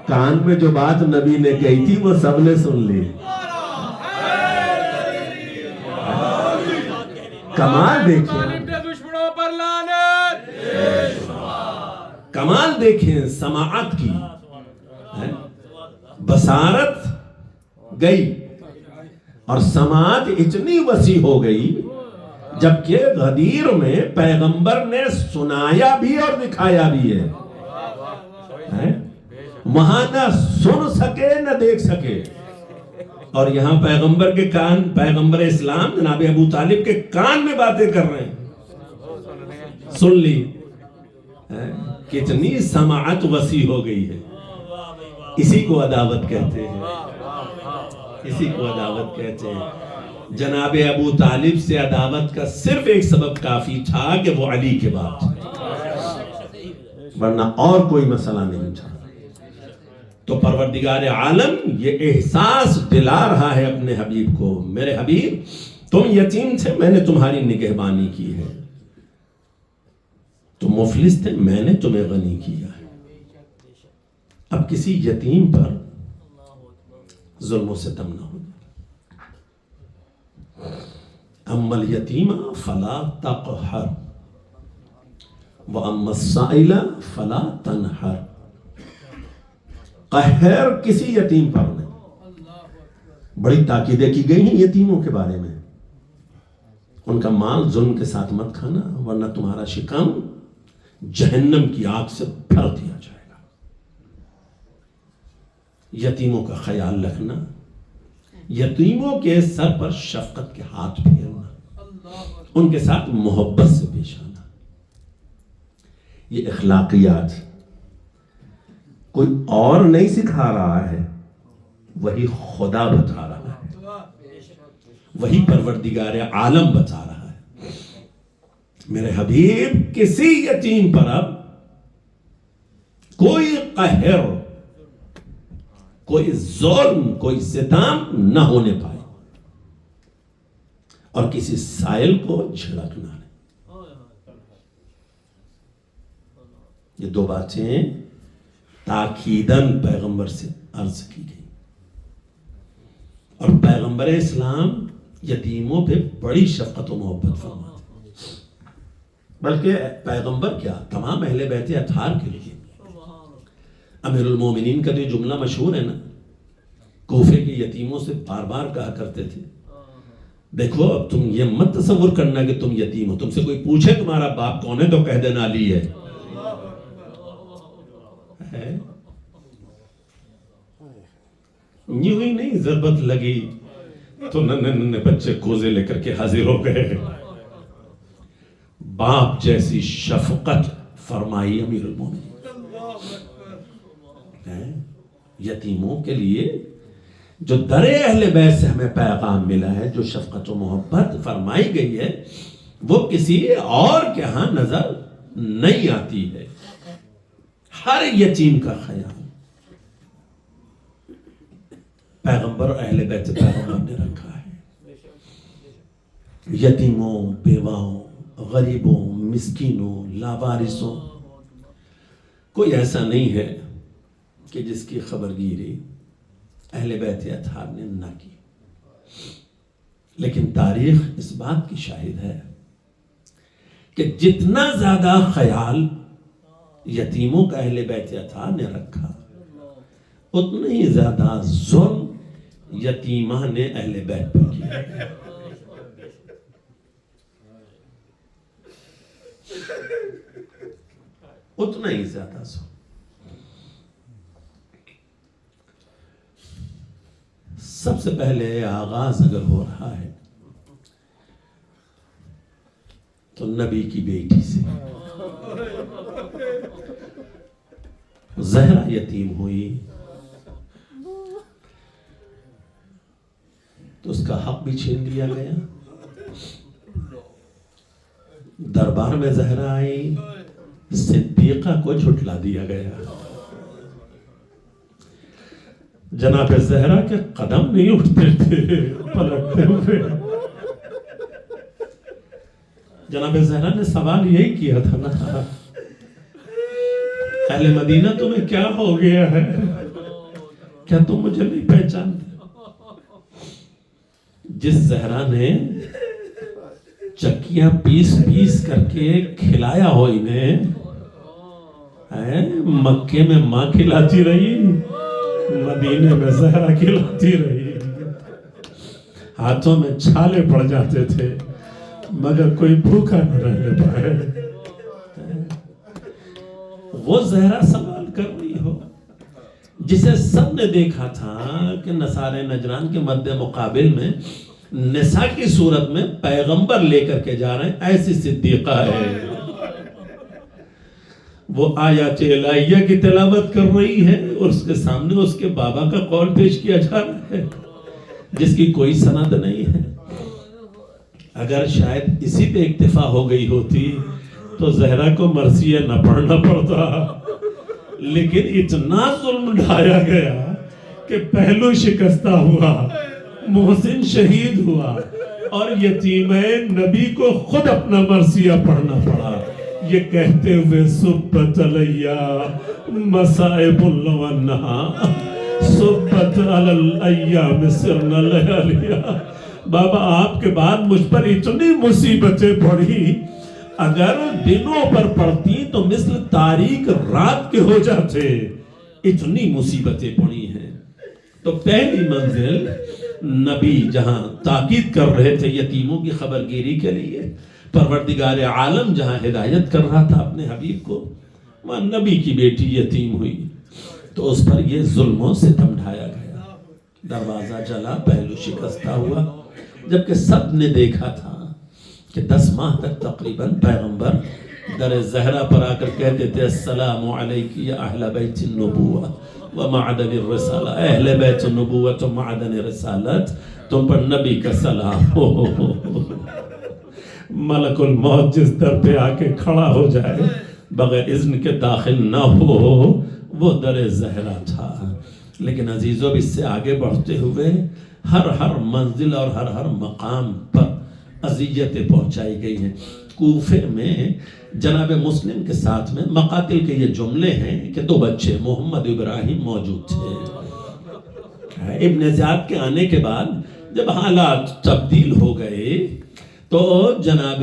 کان میں جو بات نبی نے کہی تھی وہ سب نے سن لی. کمال دیکھیں، کمال دیکھیں سماعت کی. بصارت گئی اور سماعت اتنی وسیع ہو گئی، جبکہ غدیر میں پیغمبر نے سنایا بھی اور دکھایا بھی ہے. وہاں نہ سن سکے نہ دیکھ سکے، اور یہاں پیغمبر کے کان، پیغمبر اسلام جناب ابو طالب کے کان میں باتیں کر رہے ہیں. سن لی. کتنی سماعت وسیع ہو گئی ہے. اسی کو عداوت کہتے ہیں، اسی کو عداوت کہتے ہیں. جناب ابو طالب سے عداوت کا صرف ایک سبب کافی تھا کہ وہ علی کے باپ تھے، ورنہ اور کوئی مسئلہ نہیں تھا. تو پروردگار عالم یہ احساس دلا رہا ہے اپنے حبیب کو، میرے حبیب تم یتیم تھے، میں نے تمہاری نگہبانی کی ہے. تم مفلس تھے، میں نے تمہیں غنی کیا ہے. اب کسی یتیم پر ظلم و ستم نہ ہو. اما الیتیم فلا تقہر واما السائل فلا تنہر. قہر کسی یتیم پر نہیں. بڑی تاکیدیں کی گئی ہیں یتیموں کے بارے میں. ان کا مال ظلم کے ساتھ مت کھانا ورنہ تمہارا شکم جہنم کی آگ سے بھر دیا جائے گا. یتیموں کا خیال رکھنا، یتیموں کے سر پر شفقت کے ہاتھ پھیرنا، ان کے ساتھ محبت سے پیش آنا. یہ اخلاقیات کوئی اور نہیں سکھا رہا ہے، وہی خدا بتا رہا ہے، وہی پروردگار عالم بتا رہا ہے. میرے حبیب کسی یتیم پر اب کوئی قہر، کوئی ظلم، کوئی ستم نہ ہونے پائے، اور کسی سائل کو جھڑکنا نہیں. یہ دو باتیں تاکیداً پیغمبر سے عرض کی گئی. اور پیغمبر اسلام یتیموں پہ بڑی شفقت و محبت فرماتے، بلکہ پیغمبر کیا تمام اہل بیت اطہار کے لیے. امیر المومنین کا جو جملہ مشہور ہے نا، کوفے کے یتیموں سے بار بار کہا کرتے تھے، دیکھو اب تم یہ مت تصور کرنا کہ تم یتیم ہو، تم سے کوئی پوچھے تمہارا باپ کون ہے تو کہہ دینا علی ہے. یوں ہی نہیں ضربت لگی تو ننے بچے کوزے لے کر کے حاضر ہو گئے. باپ جیسی شفقت فرمائی امیر المومنین. یتیموں کے لیے جو در اہل بیت سے ہمیں پیغام ملا ہے، جو شفقت و محبت فرمائی گئی ہے، وہ کسی اور کے ہاں نظر نہیں آتی ہے. ہر یتیم کا خیال پیغمبر اور اہل بیت پیغمبر نے رکھا ہے. یتیموں، بیواؤں، غریبوں، مسکینوں، لاوارثوں، کوئی ایسا نہیں ہے کہ جس کی خبرگیری اہل بیت اطہار نے نہ کی. لیکن تاریخ اس بات کی شاہد ہے کہ جتنا زیادہ خیال یتیموں کا اہل بیت اطہار نے رکھا، اتنا ہی زیادہ ظلم یتیمہ نے اہل بیت پر کیا. اتنا ہی زیادہ ظلم. سب سے پہلے آغاز اگر ہو رہا ہے تو نبی کی بیٹی سے. زہرا یتیم ہوئی تو اس کا حق بھی چھین لیا گیا. دربار میں زہرا آئی، صدیقہ کو جھٹلا دیا گیا. جناب زہرا کے قدم نہیں اٹھتے تھے پلٹتے ہوئے. جناب زہرا نے سوال یہی کیا تھا نا، اہل مدینہ تمہیں کیا ہو گیا ہے؟ کیا تم مجھے نہیں پہچانتے؟ جس زہرا نے چکیاں پیس پیس کر کے کھلایا ہو انہیں، مکے میں ماں کھلاتی رہی، مدینے میں زہرا کھلاتی رہی. ہاتھوں میں چھالے پڑ جاتے تھے مگر کوئی بھوکا نہ رہنے پائے. وہ زہرا سوال کر رہی ہو جسے سب نے دیکھا تھا کہ نصارے نجران کے مد مقابل میں نساء کی صورت میں پیغمبر لے کر کے جا رہے ہیں، ایسی صدیقہ ہے. وہ آیات الہیہ کی تلاوت کر رہی ہے اور اس کے سامنے اس کے بابا کا قول پیش کیا جا رہا ہے جس کی کوئی سند نہیں ہے. اگر شاید اسی پہ اکتفا ہو گئی ہوتی تو زہرا کو مرثیہ نہ پڑھنا پڑتا، لیکن اتنا ظلم ڈھایا گیا کہ پہلو شکستہ ہوا، محسن شہید ہوا، اور یتیم نبی کو خود اپنا مرثیہ پڑھنا پڑا، یہ کہتے ہوئے سبت علیہ مصائب اللونہا سبت علی الایام سرنا لیالیہ. بابا آپ کے بعد مجھ پر اتنی مصیبتیں پڑھی، اگر دنوں پر پڑتی تو مثل تاریک رات کے ہو جاتے. اتنی مصیبتیں پڑی ہیں. تو پہلی منزل نبی جہاں تاکید کر رہے تھے یتیموں کی خبرگیری کے لیے، پروردگار عالم جہاں ہدایت کر رہا تھا اپنے حبیب کو، وہاں نبی کی بیٹی یتیم ہوئی تو اس پر یہ ظلموں سے ستم ڈھایا گیا. دروازہ جلا، پہلو شکستہ ہوا، جبکہ سب نے دیکھا تھا کہ 10 ماہ تک تقریباً پیغمبر در زہرا پر آ کر کہتے تھے السلام علیک یا اہل بیت النبوہ و معدن الرسالہ، اہل بیت النبوت و معدن رسالت، تم پر نبی کا سلام ہو. ملک الموت جس در پہ آ کے کھڑا ہو جائے بغیر اذن کے داخل نہ ہو، وہ در زہرا تھا. لیکن عزیزو اس سے آگے بڑھتے ہوئے ہر منزل اور ہر مقام پر اذیتیں پہنچائی گئی ہیں. کوفے میں جناب مسلم کے ساتھ میں مقاتل کے یہ جملے ہیں کہ 2 بچے محمد ابراہیم موجود تھے. ابن زیاد کے آنے کے بعد جب حالات تبدیل ہو گئے تو جناب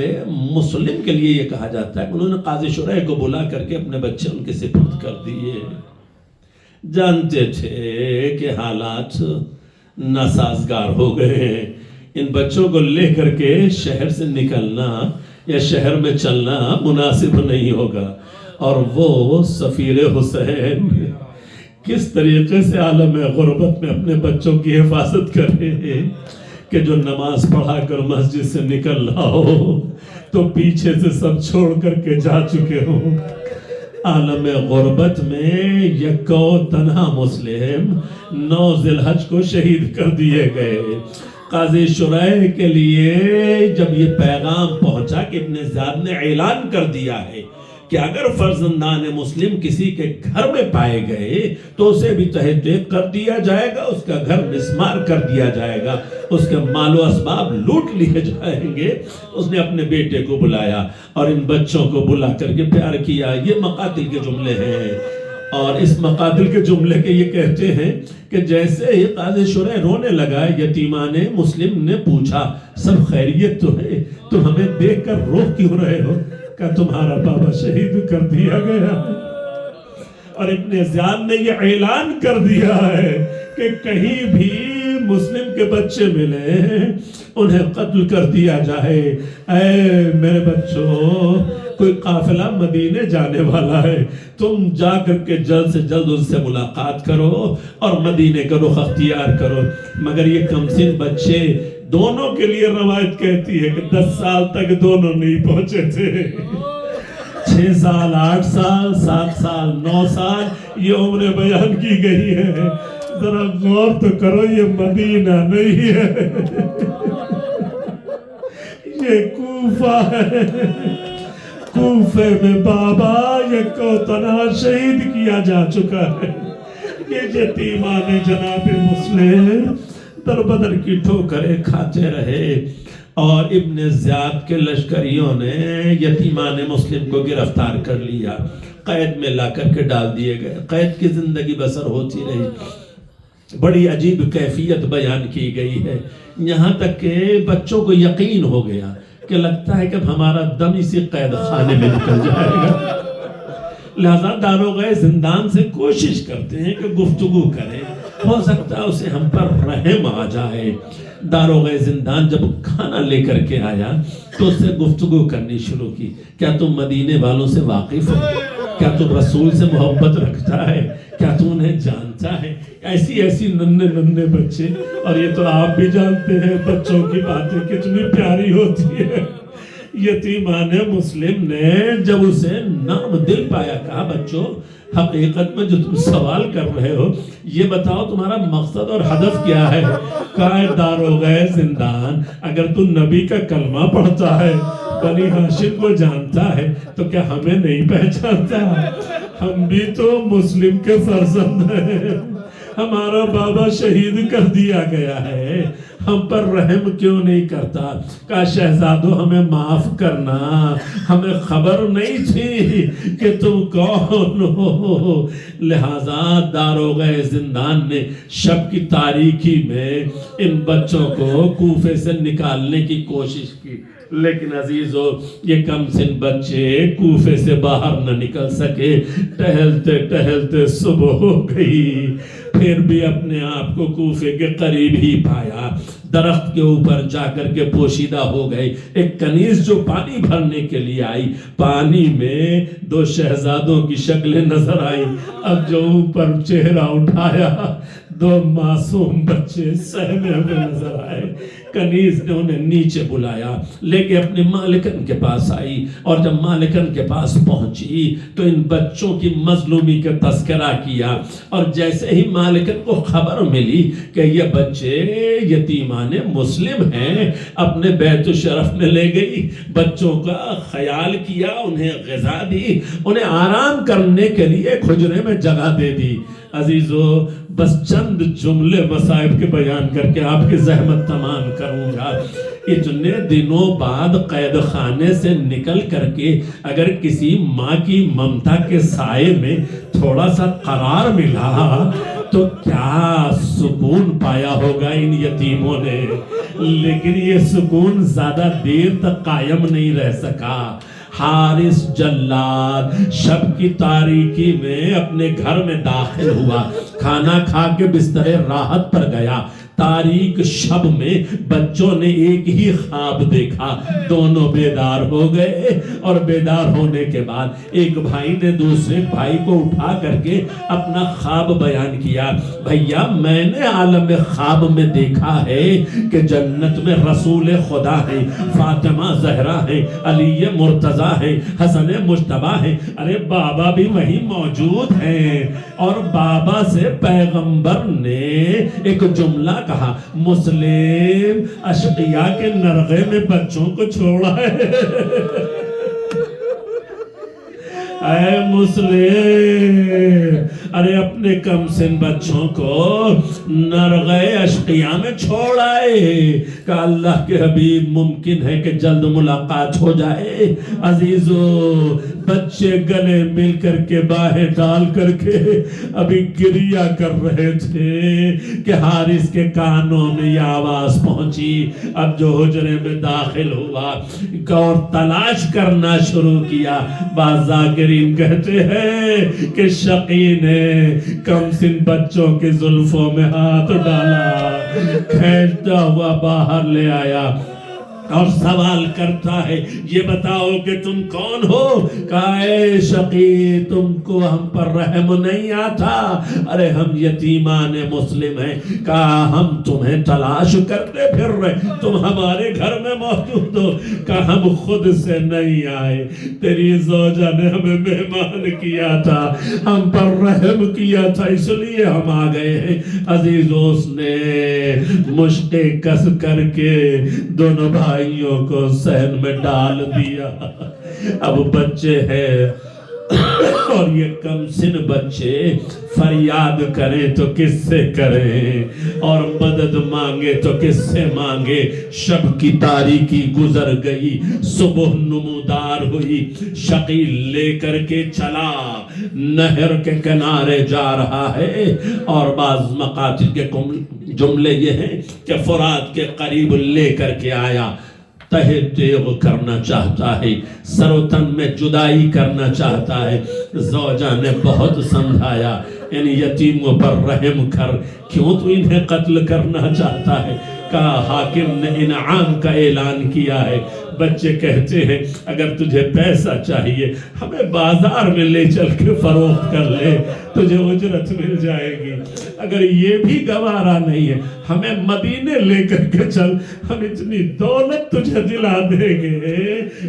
مسلم کے لیے یہ کہا جاتا ہے کہ انہوں نے قاضی شرح کو بلا کر کے اپنے بچے ان کے سپرد کر دیے. جانتے تھے کہ حالات ناسازگار ہو گئے ہیں، ان بچوں کو لے کر کے شہر سے نکلنا یا شہر میں چلنا مناسب نہیں ہوگا. اور وہ سفیر حسین کس طریقے سے عالم غربت میں اپنے بچوں کی حفاظت کرے کہ جو نماز پڑھا کر مسجد سے نکل رہا ہو تو پیچھے سے سب چھوڑ کر کے جا چکے ہوں. عالم غربت میں یکو تنہا مسلم 9 ذی الحج کو شہید کر دیے گئے. قاضی شرح کے لیے جب یہ پیغام پہنچا کہ ابن زیاد نے اعلان کر دیا ہے کہ اگر فرزندان مسلم کسی کے گھر میں پائے گئے تو اسے بھی تہہ دیگ کر دیا جائے گا، اس کا گھر مسمار کر دیا جائے گا، اس کے مال و اسباب لوٹ لیے جائیں گے. اس نے اپنے بیٹے کو بلایا اور ان بچوں کو بلا کر کے پیار کیا. یہ مقاتل کے جملے ہیں، اور اس مقاتل کے جملے کے یہ کہتے ہیں کہ جیسے ہی قاضی شرح رونے لگا، یتیمان مسلم نے پوچھا سب خیریت تو ہے؟ تم ہمیں دیکھ کر رو کیوں رہے ہو؟ کہ تمہارا بابا شہید کر دیا گیا. اور ابن زیاد نے یہ اعلان کر دیا ہے کہ کہیں بھی مسلم کے بچے ملے انہیں قتل کر دیا جائے. اے میرے بچوں، کوئی قافلہ مدینے جانے والا ہے، تم جا کر کے جلد سے جلد ان سے ملاقات کرو اور مدینے کا رخ اختیار کرو. مگر یہ کمسن بچے، دونوں کے لیے روایت کہتی ہے کہ 10 سال تک دونوں نہیں پہنچے تھے. 6 سال 8 سال 7 سال 9 سال یہ عمر بیان کی گئی ہے. ذرا غور تو کرو، یہ مدینہ نہیں ہے، یہ کوفہ ہے. کوفے میں بابا یکو تنہا شہید کیا جا چکا ہے. یہ یتیمان جناب مسلم در بدر کی ٹھوکریں کھاتے رہے، اور ابن زیاد کے لشکریوں نے یتیمان مسلم کو گرفتار کر لیا، قید میں لا کر کے ڈال دیے گئے. قید کی زندگی بسر ہوتی رہی. بڑی عجیب کیفیت بیان کی گئی ہے، یہاں تک کہ بچوں کو یقین ہو گیا کہ لگتا ہے کہ ہمارا دم اسی قید خانے میں نکل جائے گا. لہذا داروغہ زندان سے کوشش کرتے ہیں کہ گفتگو کریں، ہو سکتا ہے اسے ہم پر رحم آ جائے. داروغہ زندان جب کھانا لے کر کے آیا تو اس سے گفتگو کرنی شروع کی. کیا تم مدینے والوں سے واقف ہو؟ کیا تم رسول سے محبت رکھتا ہے؟ کیا تم انہیں جانتا ہے؟ ایسی ننھے بچے. اور یہ تو آپ بھی جانتے ہیں بچوں کی باتیں کتنی پیاری ہوتی ہے. یتیمان مسلم نے جب اسے نرم دل پایا، کہا بچوں حقیقت میں جو تم سوال کر رہے ہو یہ بتاؤ تمہارا مقصد اور ہدف کیا ہے؟ کہا داروغہ زندان، اگر تو نبی کا کلمہ پڑھتا ہے، بنی ہاشم کو جانتا ہے، تو کیا ہمیں نہیں پہچانتا؟ ہم بھی تو مسلم کے فرزند ہیں، ہمارا بابا شہید کر دیا گیا ہے، ہم پر رحم کیوں نہیں کرتا؟ کہا شہزادو ہمیں معاف کرنا، ہمیں خبر نہیں تھی کہ تم کون ہو۔ لہذا داروغہ زندان نے شب کی تاریکی میں ان بچوں کو کوفے سے نکالنے کی کوشش کی، لیکن عزیزو یہ کم سن بچے کوفے سے باہر نہ نکل سکے۔ ٹہلتے ٹہلتے صبح ہو گئی، پھر بھی اپنے آپ کو کوفے کے قریب ہی پایا۔ درخت کے اوپر جا کر کے پوشیدہ ہو گئے۔ ایک کنیز جو پانی بھرنے کے لیے آئی، پانی میں دو شہزادوں کی شکلیں نظر آئی۔ اب جو اوپر چہرہ اٹھایا، دو معصوم بچے سہمے ہوئے نظر آئے۔ کنیز نے انہیں نیچے بلایا، لے کے اپنے مالکن کے پاس آئی، اور جب مالکن کے پاس پہنچی تو ان بچوں کی مظلومی کا تذکرہ کیا، اور جیسے ہی مالکن کو خبر ملی کہ یہ بچے یتیمان مسلم ہیں، اپنے بیت الشرف میں لے گئی، بچوں کا خیال کیا، انہیں غذا دی، انہیں آرام کرنے کے لیے ایک حجرے میں جگہ دے دی۔ عزیزو بس چند جملے مصائب کے بیان کر کے آپ کی زحمت تمام کروں گا۔ اتنے دنوں بعد قید خانے سے نکل کر کے اگر کسی ماں کی ممتا کے سائے میں تھوڑا سا قرار ملا تو کیا سکون پایا ہوگا ان یتیموں نے، لیکن یہ سکون زیادہ دیر تک قائم نہیں رہ سکا۔ حارث جلاد شب کی تاریکی میں اپنے گھر میں داخل ہوا، کھانا کھا کے بستر راحت پر گیا۔ تاریک شب میں بچوں نے ایک ہی خواب دیکھا، دونوں بیدار ہو گئے، اور بیدار ہونے کے بعد ایک بھائی نے دوسرے بھائی کو اٹھا کر کے اپنا خواب بیان کیا۔ بھیا میں نے عالم خواب میں دیکھا ہے کہ جنت میں رسول خدا ہیں، فاطمہ زہرا ہیں، علی مرتضیٰ ہیں، حسن مجتبیٰ ہیں۔ ارے بابا بھی وہی موجود ہیں، اور بابا سے پیغمبر نے ایک جملہ کہا، مسلم اشقیاء کے نرغے میں بچوں کو چھوڑا ہے۔ اے مسلم، ارے اپنے کم سن بچوں کو نرغے اشقیاء میں چھوڑ آئے کہ اللہ کے حبیب ممکن ہے کہ جلد ملاقات ہو جائے۔ عزیزو بچے گلے مل کر کے باہیں ڈال کر کے ابھی گریہ کر رہے تھے کہ حارث کے کانوں میں یہ آواز پہنچی۔ اب جو حجرے میں داخل ہوا اور تلاش کرنا شروع کیا، بعض ذاکرین کہتے ہیں کہ شقی نے کم سن بچوں کے زلفوں میں ہاتھ ڈالا، کھینچتا ہوا باہر لے آیا اور سوال کرتا ہے، یہ بتاؤ کہ تم کون ہو؟ کہا اے شقی تم کو ہم پر رحم نہیں آتا؟ ارے ہم یتیمان مسلم ہیں۔ کہا ہم تمہیں تلاش کرتے پھر رہے، تم ہمارے گھر میں موجود ہو؟ کہا ہم خود سے نہیں آئے، تیری زوجہ نے ہمیں مہمان کیا تھا، ہم پر رحم کیا تھا، اس لیے ہم آ گئے ہیں۔ عزیزو اس نے مشقیں کس کر کے دونوں بھائیوں کو صحن میں ڈال دیا۔ اب بچے ہیں اور یہ کم سن بچے فریاد کریں تو کس سے کریں، اور مدد مانگے تو کس سے مانگے۔ شب کی تاریکی گزر گئی، صبح نمودار ہوئی، شقی لے کر کے چلا، نہر کے کنارے جا رہا ہے، اور بعض مقاتل کے جملے یہ ہیں کہ فرات کے قریب لے کر کے آیا، تہہ تیغ کرنا چاہتا ہے، سر و تن میں جدائی کرنا چاہتا ہے۔ زوجہ نے بہت سمجھایا، ان یتیموں پر رحم کر، کیوں تو انہیں قتل کرنا چاہتا ہے؟ کہا حاکم نے انعام کا اعلان کیا ہے۔ بچے کہتے ہیں اگر تجھے پیسہ چاہیے ہمیں بازار میں لے چل کے فروخت کر لے، تجھے اجرت مل جائے گی۔ اگر یہ بھی گوارا نہیں ہے ہمیں مدینے لے کر کے چل، ہم اتنی دولت تجھے دلا دیں گے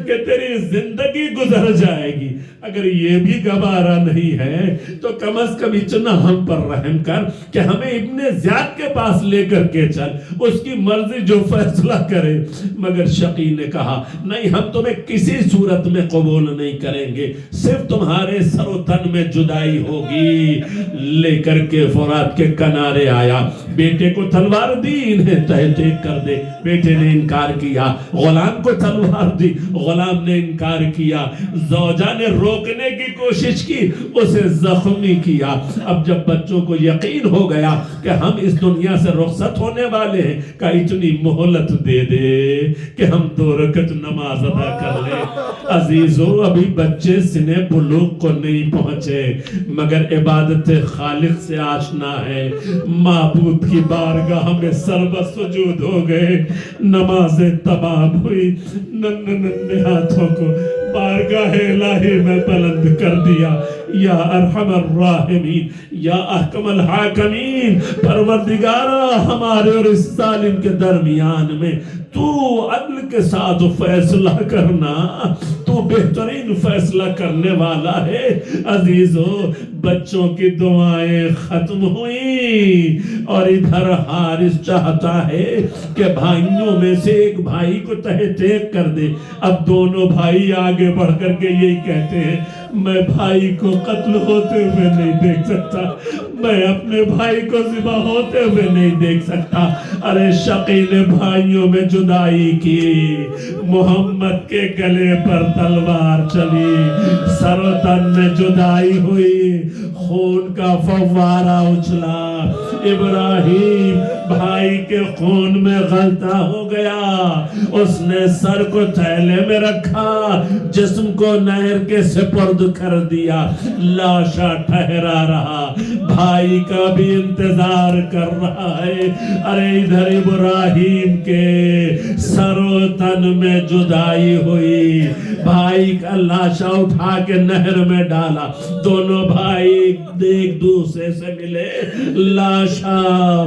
کہ تیری زندگی گزر جائے گی۔ اگر یہ بھی گوارا نہیں ہے تو کم از کم اتنا ہم پر رحم کر کہ ہمیں ابن زیاد کے پاس لے کر کے چل، اس کی مرضی جو فیصلہ کرے۔ مگر شقی نے کہا کہا نہیں ہم تمہیں کسی صورت میں قبول نہیں کریں گے، صرف تمہارے سر و تن میں جدائی ہوگی۔ لے کر کے فرات کے کنارے آیا، بیٹے کو تلوار دی، انہیں تحقیق کر دے، بیٹے نے انکار کیا۔ غلام کو تلوار دی، غلام نے انکار کیا۔ زوجہ نے روکنے کی کوشش کی، اسے زخمی کیا۔ اب جب بچوں کو یقین ہو گیا کہ ہم اس دنیا سے رخصت ہونے والے ہیں، کہ اتنی مہلت دے دے کہ ہم 2 رکعت نماز ادا کر لیں۔ عزیزو ابھی بچے سن بلوغ کو نہیں پہنچے مگر عبادت خالق سے آشنا ہے، معبود کی بارگاہ میں سربت سجود ہو گئے، نمازیں تمام ہوئی، ننھے ہاتھوں کو بارگاہ الہی میں بلند کر دیا۔ یا ارحم الراحمین، یا احکم الحاکمین، پروردگارا ہمارے اور اس ظالم کے درمیان میں تو عدل کے ساتھ فیصلہ کرنا، تو بہترین فیصلہ کرنے والا ہے۔ عزیزو بچوں کی دعائیں ختم ہوئیں اور ادھر حارث چاہتا ہے کہ بھائیوں میں سے ایک بھائی کو تحقیق کر دے۔ اب دونوں بھائی آگے بڑھ کر کے یہی کہتے ہیں میں بھائی کو قتل ہوتے ہوئے نہیں دیکھ سکتا، میں اپنے بھائی کو ذبح ہوتے ہوئے نہیں دیکھ سکتا۔ ارے شقی نے بھائیوں میں جدائی کی، محمد کے گلے پر تلوار چلی، سر و تن میں جدائی ہوئی، خون کا فوارہ اچھلا۔ ابراہیم بھائی کے خون میں غلطہ ہو گیا، اس نے سر کو تھیلے میں رکھا، جسم کو نہر کے سپرد کر دیا، لاشا ٹھہرا رہا، بھائی کا بھی انتظار کر رہا ہے۔ ارے ادھر ابراہیم کے سر و تن میں جدائی ہوئی، بھائی کا لاشا اٹھا کے نہر میں ڈالا، دونوں بھائی ایک دوسرے سے ملے، لاشا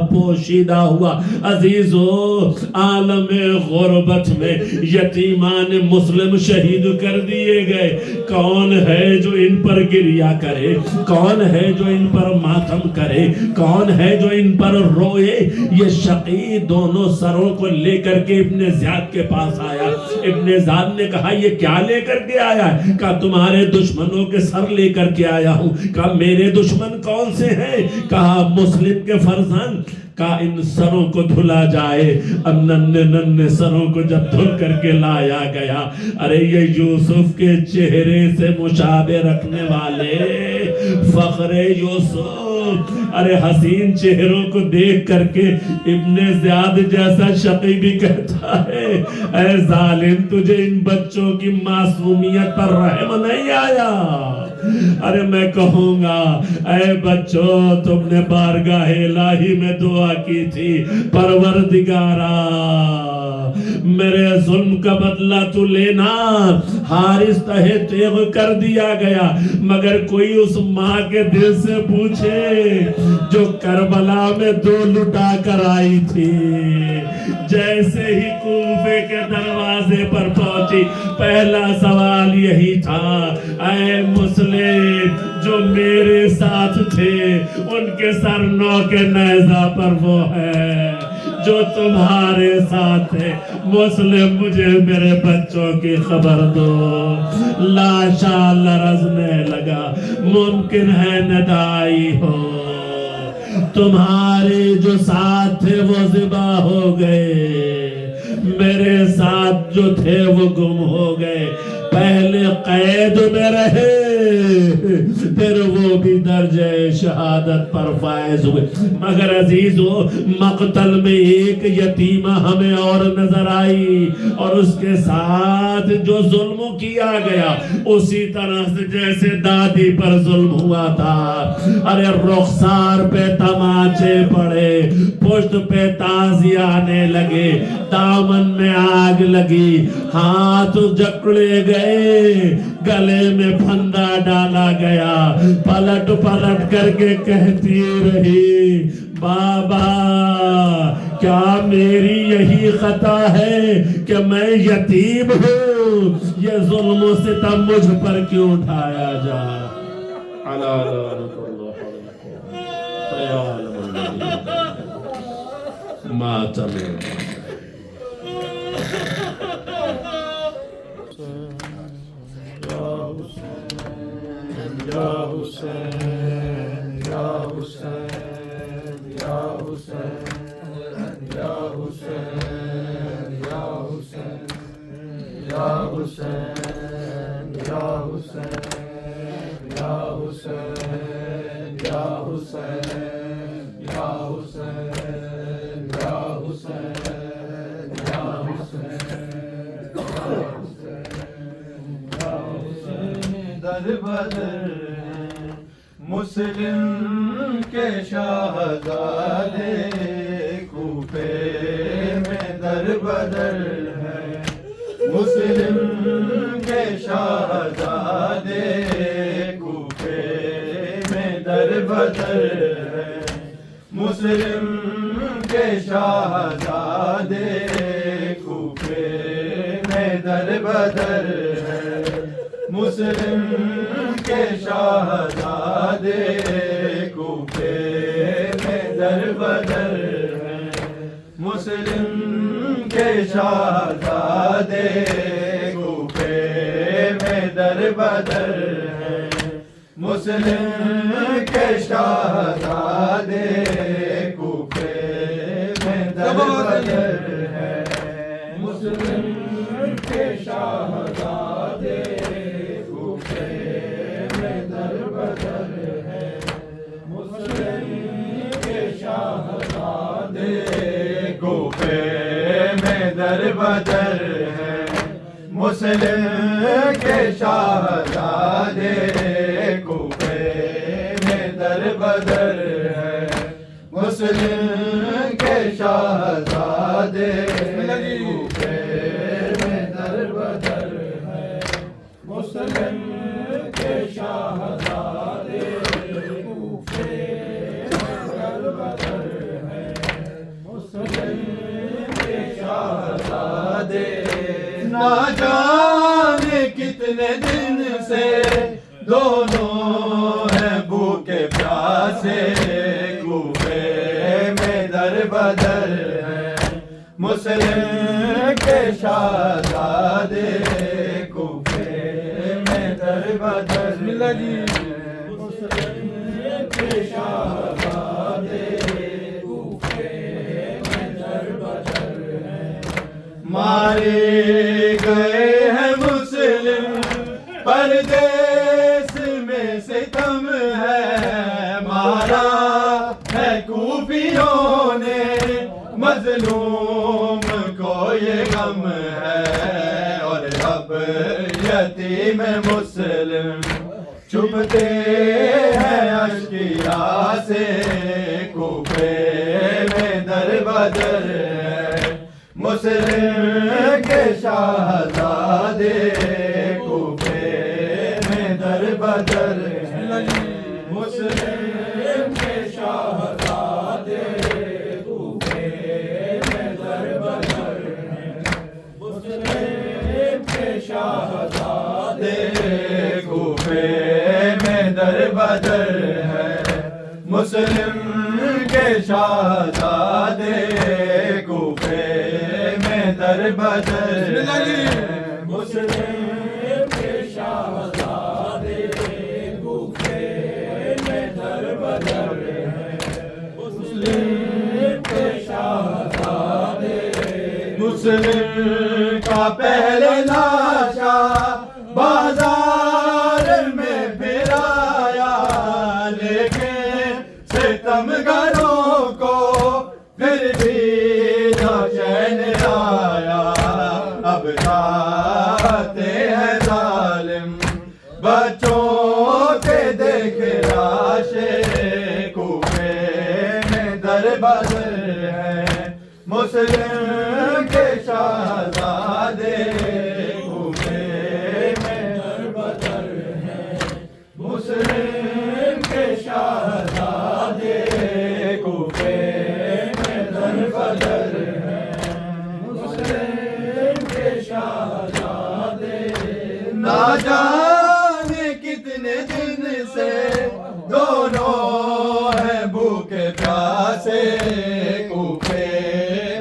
پوشیدہ ہوا۔ عزیزو عالم غربت میں یتیمان مسلم شہید کر دیے گئے، کون ہے جو ان پر گریہ کرے، کون ہے جو ان پر ماتم کرے، کون ہے جو ان پر روئے؟ یہ شقی دونوں سروں کو لے کر کے ابن زیاد کے پاس آیا۔ ابن زیاد نے کہا یہ کیا لے کر کے آیا ہے؟ کہا تمہارے دشمنوں کے سر لے کر کے آیا ہوں۔ کہا میرے دشمن کون سے ہیں؟ کہا مسلم کے فرزند۔ کہا ان سروں کو دھلا جائے۔ اب ننھے سروں کو جب دھل کر کے لایا گیا، ارے یہ یوسف کے چہرے سے مشابہ رکھنے والے فخر یوسف، ارے حسین چہروں کو دیکھ کر کے ابن زیاد جیسا شقی بھی کہتا ہے اے ظالم تجھے ان بچوں کی معصومیت پر رحم نہیں آیا؟ ارے میں کہوں گا اے بچوں تم نے بارگاہ الہی میں دعا کی تھی، پروردگارا میرے ظلم کا بدلہ تو لینا۔ حارث تہے تیغ کر دیا گیا، مگر کوئی اس ماں کے دل سے پوچھے جو کربلا میں 2 لٹا کر آئی تھی۔ جیسے ہی کوفے کے دروازے پر پہنچی، پہلا سوال یہی تھا اے مسلم جو میرے ساتھ تھے ان کے سر نو کے نیزہ پر وہ ہے جو تمہارے ساتھ ہے۔ مسلم مجھے میرے بچوں کی خبر دو۔ لاشا لرزنے لگا، ممکن ہے ندائی ہو، تمہارے جو ساتھ تھے وہ ذبح ہو گئے، میرے ساتھ جو تھے وہ گم ہو گئے، پہلے قید میں رہے پھر وہ بھی درجہ شہادت پر فائز ہوئے۔ مگر عزیزو مقتل میں ایک یتیمہ ہمیں اور نظر آئی، اور اس کے ساتھ جو ظلم کیا گیا اسی طرح سے جیسے دادی پر ظلم ہوا تھا۔ ارے رخسار پہ تماچے پڑے، پشت پہ تازی آنے لگے، دامن میں آگ لگی، ہاتھ جکڑے گئے، گلے میں پھندا ڈالا گیا، پلٹ پلٹ کر کے کہتی رہی بابا کیا میری یہی خطا ہے کہ میں یتیم ہوں؟ یہ ظلم و ستم مجھ پر کیوں اٹھایا جا؟ ماتم حسین یا حسین یا حسین یا حسین یا حسین یا حسین یا حسین یا حسین یا حسین یا حسین یا حسین یا حسین در بدر مسلم کے شہزادے کوفے میں در بدر ہے مسلم کے شہزادے کوفے میں در بدر ہے مسلم کے شہزادے کوفے میں در بدر ہے مسلم کے شہزادے کوفے میں در بدر ہے مسلم کے شہزادے کوفے میں در بدر ہے مسلم کے شہزادے کوفے میں در بدر ہے مسلم کے شہزادے کوفے میں در بدر ہے مسلم کے شہزادے کوفے میں در بدر ہے مسلم کے شہزادے کوفے میں در بدر ہے مسلم کے شہزادے کوفے میں در بدر ہے مسلم کے شہزادے کوفے میں در بدر ہے مسلم کے شہزادے نہ جانے کتنے دن سے دونوں ہیں بھوکے پیاسے کوفے میں در بدر ہے مسلم کے شہزادے کوفے میں در بدر مسلم کے شہزادے کوفے میں در بدر ہے مارے گئے ہیں مسلم پردیس میں ستم ہے مارا ہے کوفیوں نے مظلوم کو یہ غم ہے اور اب یتیم مسلم چھپتے ہیں اشکیا سے کوفے میں در بدر ہے مسلم کے شہزادے کوفے میں در بدر ہے مسلم کے شہزادے کوفے میں در بدر ہے مسلم کے شہزادے کوفے میں در بدر ہے مسلم کے شہزادے کوفے میں در بدر ہے مسلم کے شہزادے کوفے میں در بدر ہے مسلم کے شہزادے مسلم کا پہلے لاشا بازار میں پھرایا لیکن ستمگروں کو پھر بھی نہ چین آیا اب جاتے ہیں ظالم بچوں کے دیکھ لاشے کوفے میں در بدر ہے مسلم کے شہزادے کوفے میں در بدر ہے مسلم کے شہزادے کوفے میں در بدر ہے مسلم کے شہزادے نہ جانے کتنے دن سے دونوں ہیں بھوکے پیاسے کوفے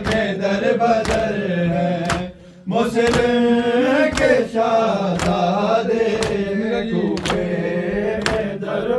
میں در بدر ہے مسلم کے شہزادے کوفے میں در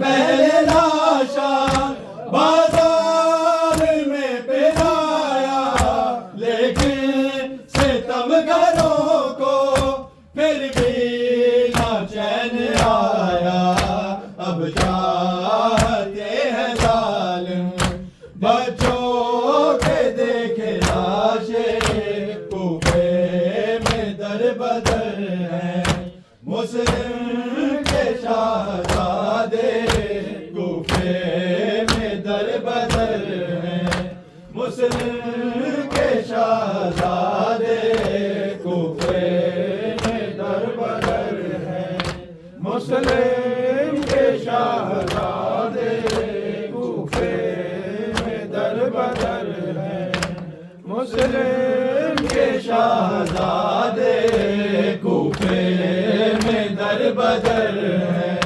پہلے لاشا بازار میں پہنایا، لیکن ستم گھروں کو پھر بھی نہ چین آیا۔ اب چاہتے ہیں ظالم بچوں کے دیکھے لاشیں، کوفے میں در بدر ہیں مسلم کے شہزادے، کوفے میں در بدر ہیں مسلم کے شہزادے، کوفے میں در بدر ہیں مسلم کے شہزادے، کوفے میں در بدر ہیں مسلم کے شہزادے، کوفے میں در بدر ہیں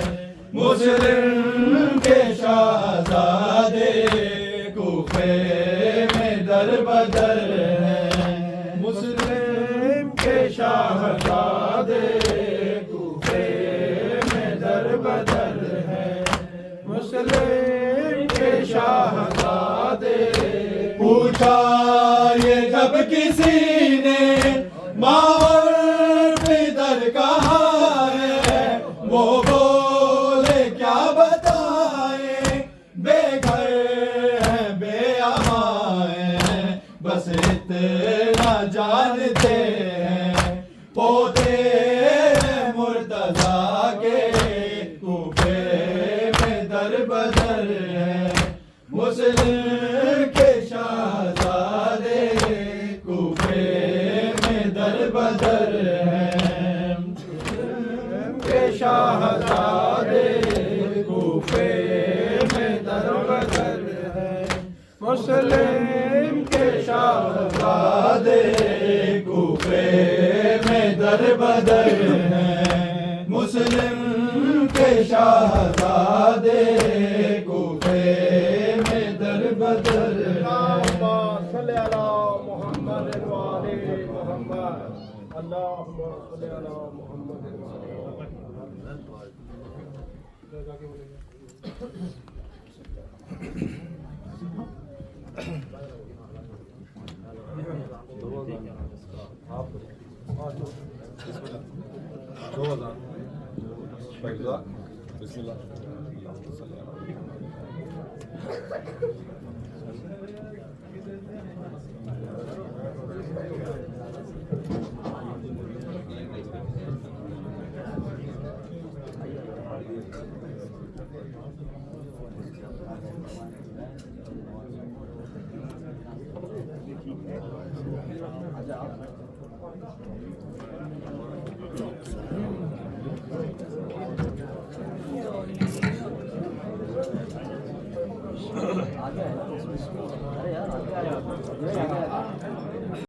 مسلم کے شہزادے، کوفے میں در بدر ہیں مسلم کے شہزادے، کوفے میں در بدر ہیں مسلم کے شہزادے۔ پوچھا یہ جب کسی نے ماں اور پدر کہاں ہے، وہ بولے کیا بتائیں، بے گھر ہیں بے اماں ہیں، بس اتنا جانتے ہیں پوتے مرتضیٰ کے، کوفے میں در بدر ہیں مسلم کے شہزادے، کوفے میں در بدر ہیں مسلم کے شہزادے، کوفے میں در بدر ہیں مسلم کے شہزادے، کوفے میں در بدر ہیں مسلم کے شہزادے، کوفے میں در بدر ہیں۔ صلی علی محمد و آل محمد، اللہم صلی علی محمد و آل بسم اللہ۔ آگے